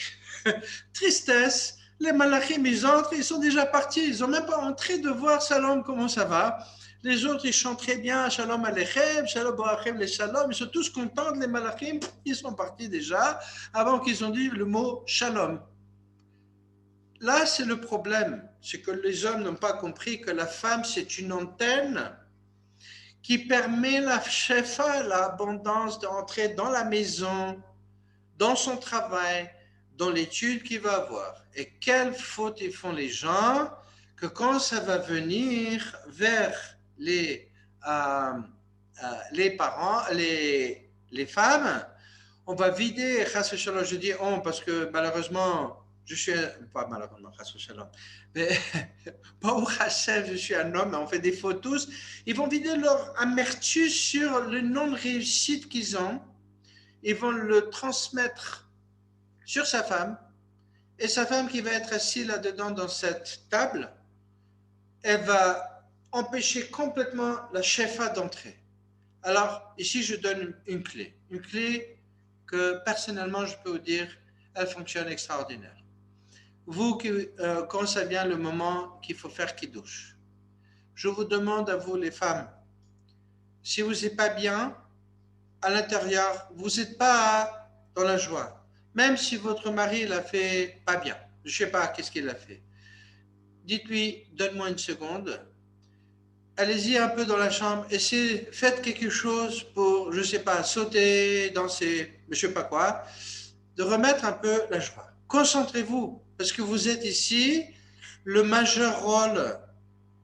Speaker 1: tristesse. Les malachim, ils entrent, ils sont déjà partis, ils n'ont même pas entré de voir Shalom, comment ça va. Les autres, ils chantent très bien, Shalom Aleichem, Shalom Boachem, les Shalom, ils sont tous contents, les malachim, ils sont partis déjà, avant qu'ils ont dit le mot Shalom. Là, c'est le problème, c'est que les hommes n'ont pas compris que la femme, c'est une antenne qui permet la shefa, l'abondance d'entrer dans la maison, dans son travail, dans l'étude qu'il va avoir. Et quelle faute ils font les gens, que quand ça va venir vers les parents, les femmes, on va vider, je dis on parce que malheureusement, je suis pas malheureusement, mais Baruch Hashem, je suis un homme, on fait des photos. Ils vont vider leur amertume sur le non-réussite qu'ils ont. Ils vont le transmettre sur sa femme. Et sa femme qui va être assise là-dedans dans cette table, elle va empêcher complètement la shefa d'entrer. Alors, ici, je donne une clé que personnellement, je peux vous dire, elle fonctionne extraordinaire. Vous, quand ça vient le moment qu'il faut faire kiddush, je vous demande à vous, les femmes, si vous n'êtes pas bien à l'intérieur, vous n'êtes pas dans la joie, même si votre mari l'a fait pas bien, je ne sais pas qu'est-ce qu'il a fait, dites-lui, donne-moi une seconde, allez-y un peu dans la chambre, essayez, faites quelque chose pour, je ne sais pas, sauter, danser, je ne sais pas quoi, de remettre un peu la joie. Concentrez-vous, parce que vous êtes ici, le majeur rôle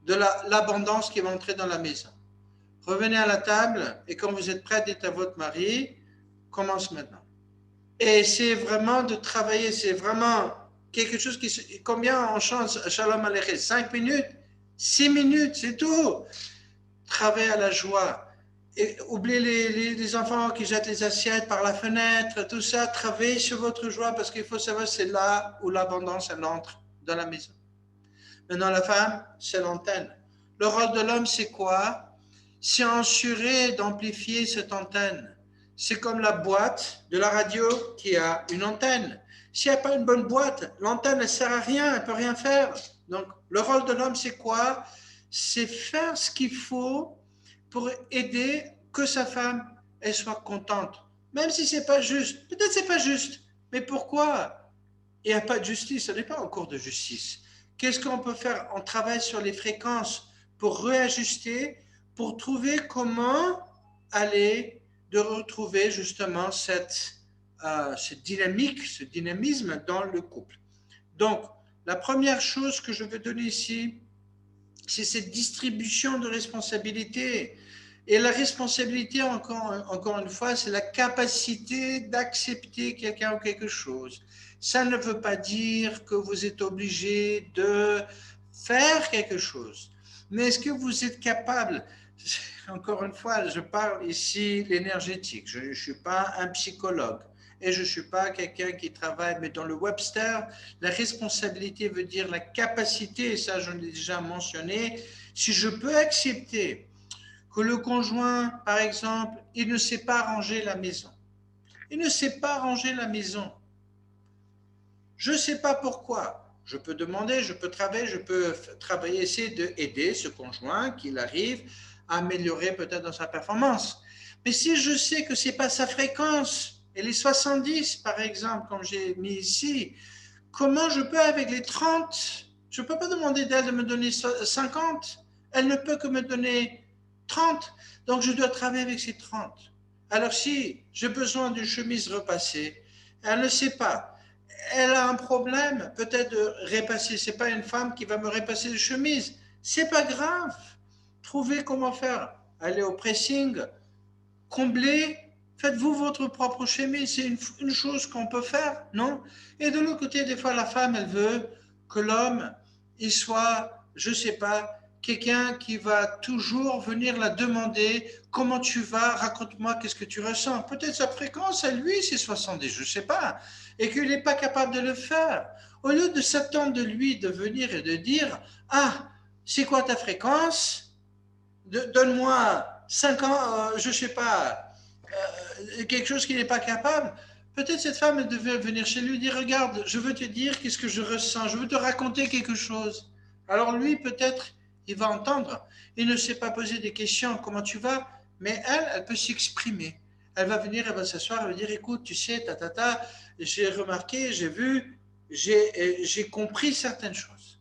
Speaker 1: de l'abondance qui va entrer dans la maison. Revenez à la table, et quand vous êtes prêt, dites à votre mari, commence maintenant. Et c'est vraiment de travailler, c'est vraiment quelque chose qui... Combien on chante Shalom Aleichem? 5 minutes? 6 minutes, c'est tout. Travaillez à la joie. Et oubliez les enfants qui jettent les assiettes par la fenêtre, tout ça. Travaillez sur votre joie parce qu'il faut savoir c'est là où l'abondance elle entre dans la maison. Maintenant, la femme, c'est l'antenne. Le rôle de l'homme, c'est quoi? C'est assurer d'amplifier cette antenne. C'est comme la boîte de la radio qui a une antenne. S'il n'y a pas une bonne boîte, l'antenne ne sert à rien, elle ne peut rien faire. Donc, le rôle de l'homme, c'est quoi? C'est faire ce qu'il faut pour aider que sa femme elle soit contente. Même si ce n'est pas juste. Peut-être que ce n'est pas juste. Mais pourquoi? Il n'y a pas de justice, ce n'est pas en cours de justice. Qu'est-ce qu'on peut faire? On travaille sur les fréquences pour réajuster, pour trouver comment aller de retrouver justement cette dynamique, ce dynamisme dans le couple. Donc, la première chose que je veux donner ici, c'est cette distribution de responsabilités. Et la responsabilité, encore une fois, c'est la capacité d'accepter quelqu'un ou quelque chose. Ça ne veut pas dire que vous êtes obligé de faire quelque chose. Mais est-ce que vous êtes capable, encore une fois, je parle ici l'énergétique, je ne suis pas un psychologue et je ne suis pas quelqu'un qui travaille, mais dans le Webster, la responsabilité veut dire la capacité, et ça je l'ai déjà mentionné, si je peux accepter que le conjoint, par exemple, il ne sait pas ranger la maison. Il ne sait pas ranger la maison. Je ne sais pas pourquoi. Je peux demander, je peux travailler, essayer d'aider ce conjoint qu'il arrive à améliorer peut-être dans sa performance. Mais si je sais que ce n'est pas sa fréquence, et les 70 par exemple, comme j'ai mis ici, comment je peux avec les 30, je ne peux pas demander d'elle de me donner 50, elle ne peut que me donner 30, donc je dois travailler avec ces 30. Alors si j'ai besoin d'une chemise repassée, elle ne sait pas. Elle a un problème, peut-être de repasser. Ce n'est pas une femme qui va me repasser de chemise. Ce n'est pas grave. Trouvez comment faire. Allez au pressing, comblez, faites-vous votre propre chemise. C'est une chose qu'on peut faire, non? Et de l'autre côté, des fois, la femme, elle veut que l'homme, il soit, je ne sais pas, quelqu'un qui va toujours venir la demander comment tu vas, raconte-moi qu'est-ce que tu ressens. Peut-être sa fréquence à lui, c'est 70, je ne sais pas, et qu'il n'est pas capable de le faire. Au lieu de s'attendre de lui de venir et de dire, ah, c'est quoi ta fréquence? Donne-moi 5 ans, je ne sais pas, quelque chose qu'il n'est pas capable. Peut-être cette femme elle devait venir chez lui et dire, regarde, je veux te dire qu'est-ce que je ressens, je veux te raconter quelque chose. Alors lui, peut-être, il va entendre. Il ne sait pas poser des questions, comment tu vas, mais elle peut s'exprimer. Elle va venir, elle va s'asseoir, elle va dire, écoute, tu sais, j'ai remarqué, j'ai vu, j'ai compris certaines choses.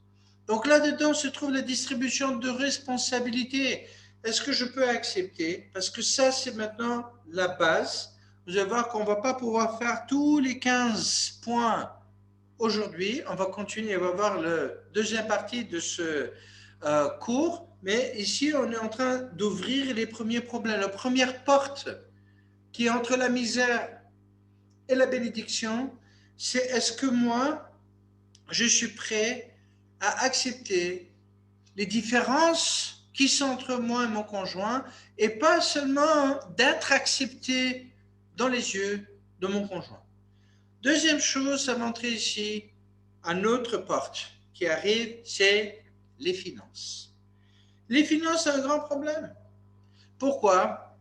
Speaker 1: Donc là-dedans se trouve la distribution de responsabilités. Est-ce que je peux accepter? Parce que ça, c'est maintenant la base. Vous allez voir qu'on ne va pas pouvoir faire tous les 15 points aujourd'hui. On va continuer, on va voir la deuxième partie de ce cours. Mais ici, on est en train d'ouvrir les premiers problèmes. La première porte qui est entre la misère et la bénédiction, c'est est-ce que moi, je suis prêt à accepter les différences qui sont entre moi et mon conjoint et pas seulement d'être accepté dans les yeux de mon conjoint. Deuxième chose à montrer ici, une autre porte qui arrive, c'est les finances. Les finances, c'est un grand problème. Pourquoi?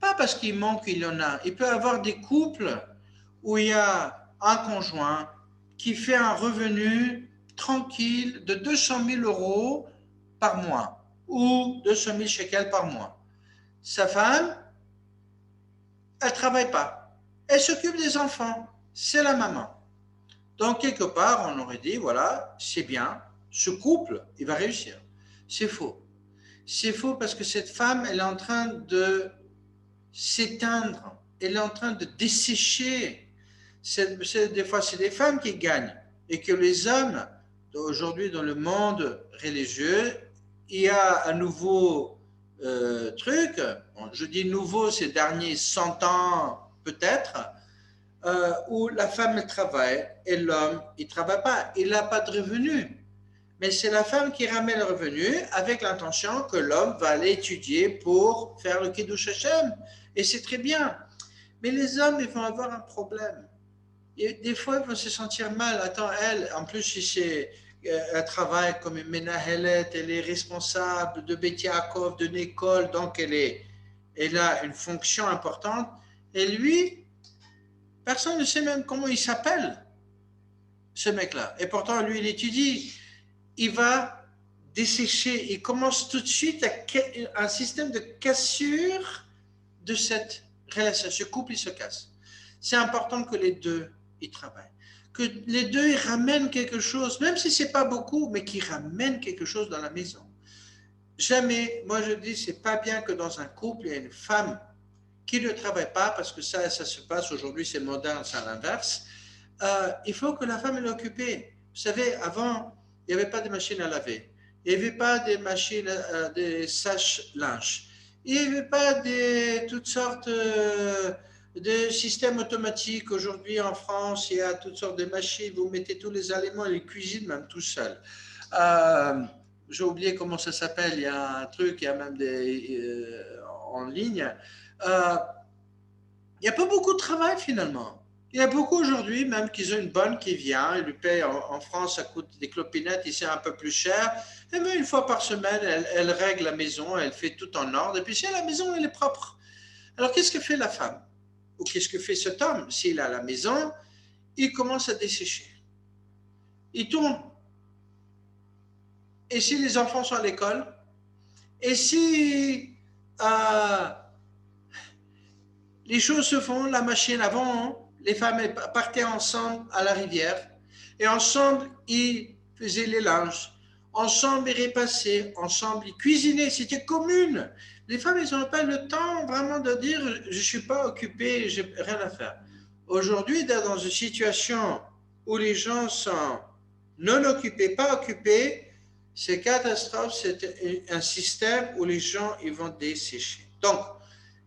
Speaker 1: Pas parce qu'il manque, il y en a. Il peut y avoir des couples où il y a un conjoint qui fait un revenu tranquille de 200 000 euros par mois ou 200 000 shekels par mois. Sa femme, elle ne travaille pas. Elle s'occupe des enfants. C'est la maman. Donc, quelque part, on aurait dit, voilà, c'est bien, ce couple, il va réussir. C'est faux. C'est faux parce que cette femme, elle est en train de s'éteindre. Elle est en train de dessécher. Des fois, c'est des femmes qui gagnent. Et que les hommes, aujourd'hui, dans le monde religieux, il y a un nouveau truc. Bon, je dis nouveau ces derniers 100 ans, peut-être, où la femme elle travaille et l'homme il ne travaille pas, il n'a pas de revenus. Mais c'est la femme qui ramène le revenu avec l'intention que l'homme va aller étudier pour faire le Kiddush Hashem. Et c'est très bien. Mais les hommes, ils vont avoir un problème. Et des fois, ils vont se sentir mal. Attends, elle, en plus, si c'est, elle travaille comme une ménahelet, elle est responsable de Beth Yaakov, d'une école, donc elle a une fonction importante. Et lui, personne ne sait même comment il s'appelle, ce mec-là. Et pourtant, lui, il étudie. Il va dessécher. Il commence tout de suite un système de cassure de cette relation. Ce couple, il se casse. C'est important que les deux, ils travaillent. Que les deux, ils ramènent quelque chose, même si ce n'est pas beaucoup, mais qu'ils ramènent quelque chose dans la maison. Jamais, moi je dis, c'est pas bien que dans un couple, il y ait une femme qui ne travaille pas, parce que ça se passe aujourd'hui, c'est moderne, c'est à l'inverse. Il faut que la femme est occupée. Vous savez, avant, il n'y avait pas de machine à laver. Il n'y avait pas de machines, de sèche-linge. Il n'y avait pas toutes sortes de systèmes automatiques. Aujourd'hui, en France, il y a toutes sortes de machines. Vous mettez tous les aliments et les cuisines même tout seul. Euh, j'ai oublié comment ça s'appelle. Il y a un truc, il y a même en ligne. Euh, il n'y a pas beaucoup de travail finalement. Il y a beaucoup aujourd'hui, même qu'ils ont une bonne qui vient, ils lui payent en France, ça coûte des clopinettes, ici un peu plus cher. Et même une fois par semaine, elle règle la maison, elle fait tout en ordre. Et puis si la maison, elle est propre. Alors qu'est-ce que fait la femme? Ou qu'est-ce que fait cet homme? S'il a la maison, il commence à dessécher. Il tourne. Et si les enfants sont à l'école? Et si euh, les choses se font, la machine avant, les femmes partaient ensemble à la rivière et ensemble ils faisaient les linges, ensemble ils repassaient, ensemble ils cuisinaient, c'était commune. Les femmes, elles n'ont pas le temps vraiment de dire je ne suis pas occupée, j'ai rien à faire. Aujourd'hui, dans une situation où les gens sont non occupés, pas occupés, c'est catastrophe, c'est un système où les gens ils vont dessécher. Donc,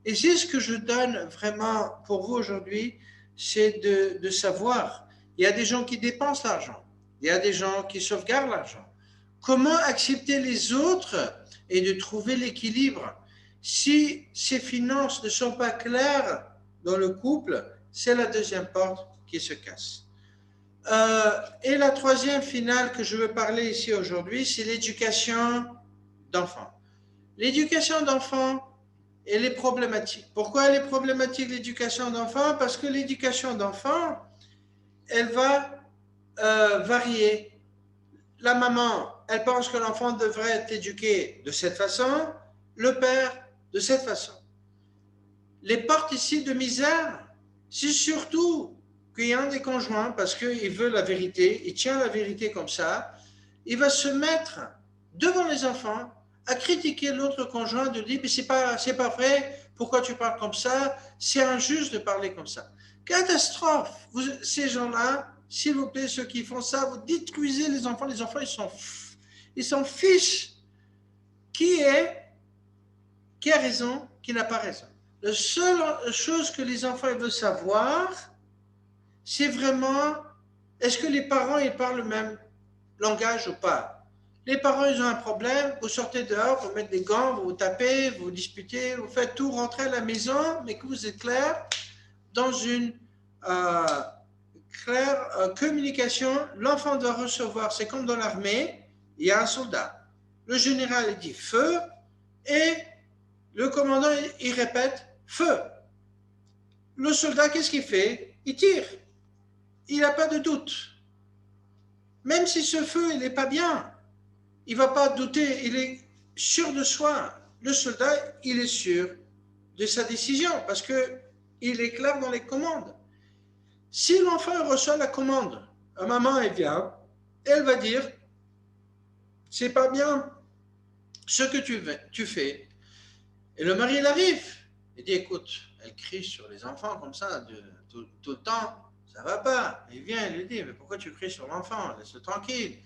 Speaker 1: et c'est ce que je donne vraiment pour vous aujourd'hui, c'est de savoir. Il y a des gens qui dépensent l'argent, il y a des gens qui sauvegardent l'argent. Comment accepter les autres et de trouver l'équilibre? Si ces finances ne sont pas claires dans le couple, c'est la deuxième porte qui se casse. Et la troisième finale que je veux parler ici aujourd'hui, c'est l'éducation d'enfants. L'éducation d'enfants, elle est problématique. Pourquoi elle est problématique, l'éducation d'enfants? Parce que l'éducation d'enfants, elle va varier. La maman, elle pense que l'enfant devrait être éduqué de cette façon, le père de cette façon. Les portes ici de misère, c'est surtout qu'il y a un des conjoints, parce qu'il veut la vérité, il tient la vérité comme ça, il va se mettre devant les enfants à critiquer l'autre conjoint, de dire mais c'est pas vrai, pourquoi tu parles comme ça, c'est injuste de parler comme ça. Catastrophe. Ces gens-là, s'il vous plaît, ceux qui font ça, vous détruisez les enfants ils s'en fichent. Qui a raison, qui n'a pas raison. La seule chose que les enfants veulent savoir, c'est vraiment Est-ce que les parents, ils parlent le même langage ou pas? Les parents, ils ont un problème, vous sortez dehors, vous mettez des gants, vous tapez, vous disputez, vous faites tout, rentrer à la maison, mais que vous êtes clair dans une euh, communication, l'enfant doit recevoir, c'est comme dans l'armée, il y a un soldat. Le général il dit feu et le commandant il répète feu. Le soldat, qu'est-ce qu'il fait? Il tire. Il n'a pas de doute. Même si ce feu, il n'est pas bien, il ne va pas douter, il est sûr de soi. Le soldat, il est sûr de sa décision parce qu'il est clair dans les commandes. Si l'enfant reçoit la commande, maman elle vient, elle va dire c'est pas bien ce que tu fais. Et le mari il arrive, il dit écoute, elle crie sur les enfants comme ça tout le temps, ça va pas. Il vient, il lui dit mais pourquoi tu cries sur l'enfant? Laisse-le tranquille.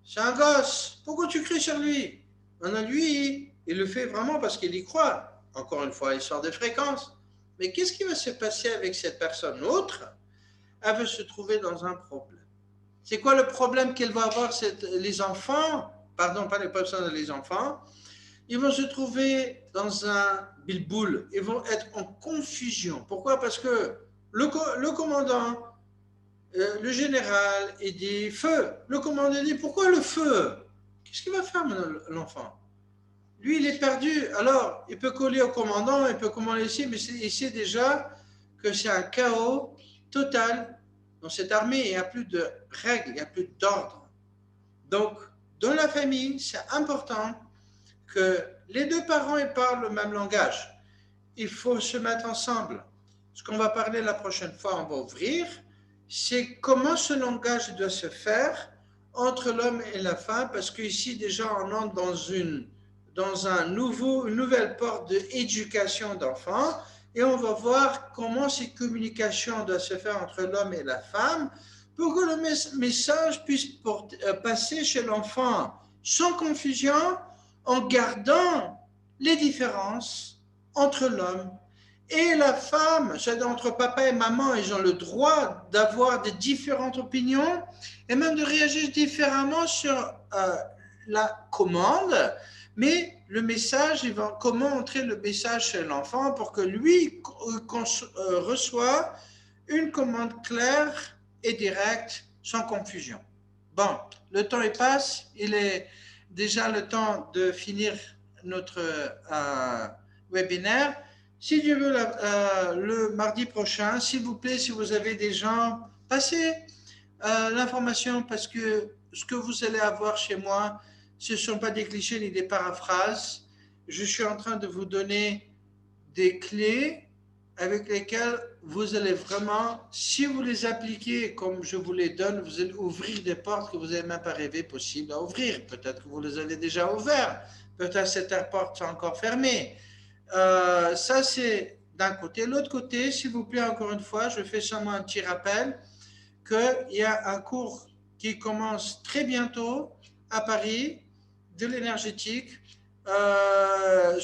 Speaker 1: C'est un gosse, pourquoi tu cries sur lui? On a lui, il le fait vraiment parce qu'il y croit. Encore une fois, il sort des fréquences. Mais qu'est-ce qui va se passer avec cette personne autre? Elle veut se trouver dans un problème. C'est quoi le problème qu'elle va avoir les enfants? Pardon, pas les personnes, les enfants. Ils vont se trouver dans un bilboul. Ils vont être en confusion. Pourquoi? Parce que le commandant, le général, il dit feu. Le commandant dit pourquoi le feu? Qu'est-ce qu'il va faire l'enfant? Lui, il est perdu. Alors, il peut coller au commandant, il peut commander ici, mais il sait déjà que c'est un chaos total dans cette armée. Il n'y a plus de règles, il n'y a plus d'ordre. Donc, dans la famille, c'est important que les deux parents parlent le même langage. Il faut se mettre ensemble. Ce qu'on va parler la prochaine fois, on va ouvrir, c'est comment ce langage doit se faire entre l'homme et la femme, parce qu'ici déjà on entre dans une nouvelle porte d'éducation d'enfants, et on va voir comment ces communications doivent se faire entre l'homme et la femme, pour que le message puisse passer chez l'enfant sans confusion, en gardant les différences entre l'homme et la femme, c'est-à-dire entre papa et maman, ils ont le droit d'avoir des différentes opinions et même de réagir différemment sur la commande, mais le message, comment entrer le message chez l'enfant pour que lui reçoive une commande claire et directe, sans confusion. Bon, le temps il passe, il est déjà le temps de finir notre webinaire. Si Dieu veut, le mardi prochain, s'il vous plaît, si vous avez des gens, passez l'information parce que ce que vous allez avoir chez moi, ce ne sont pas des clichés ni des paraphrases. Je suis en train de vous donner des clés avec lesquelles vous allez vraiment, si vous les appliquez comme je vous les donne, vous allez ouvrir des portes que vous n'avez même pas rêvé possible à ouvrir. Peut-être que vous les avez déjà ouvertes. Peut-être que cette porte est encore fermée. Ça, c'est d'un côté. L'autre côté, s'il vous plaît, encore une fois, je fais seulement un petit rappel qu'il y a un cours qui commence très bientôt à Paris de l'énergétique. Une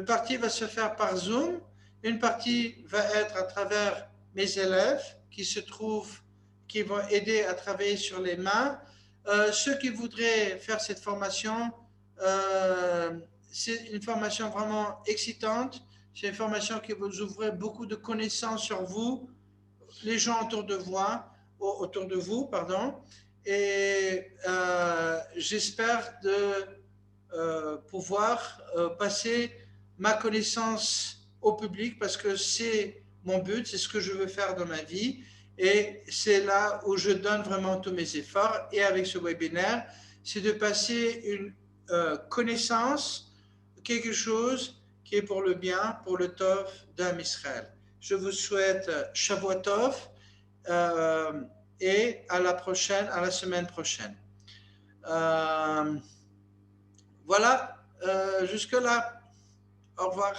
Speaker 1: partie va se faire par Zoom, une partie va être à travers mes élèves qui vont aider à travailler sur les mains. Ceux qui voudraient faire cette formation, c'est une formation vraiment excitante. C'est une formation qui vous ouvre beaucoup de connaissances sur vous, les gens autour de vous, pardon. Et j'espère pouvoir passer ma connaissance au public parce que c'est mon but, c'est ce que je veux faire dans ma vie. Et c'est là où je donne vraiment tous mes efforts. Et avec ce webinaire, c'est de passer une connaissance, quelque chose qui est pour le bien, pour le tov d'Am Israël. Je vous souhaite Shavua Tov et à la semaine prochaine. Voilà, jusque-là. Au revoir.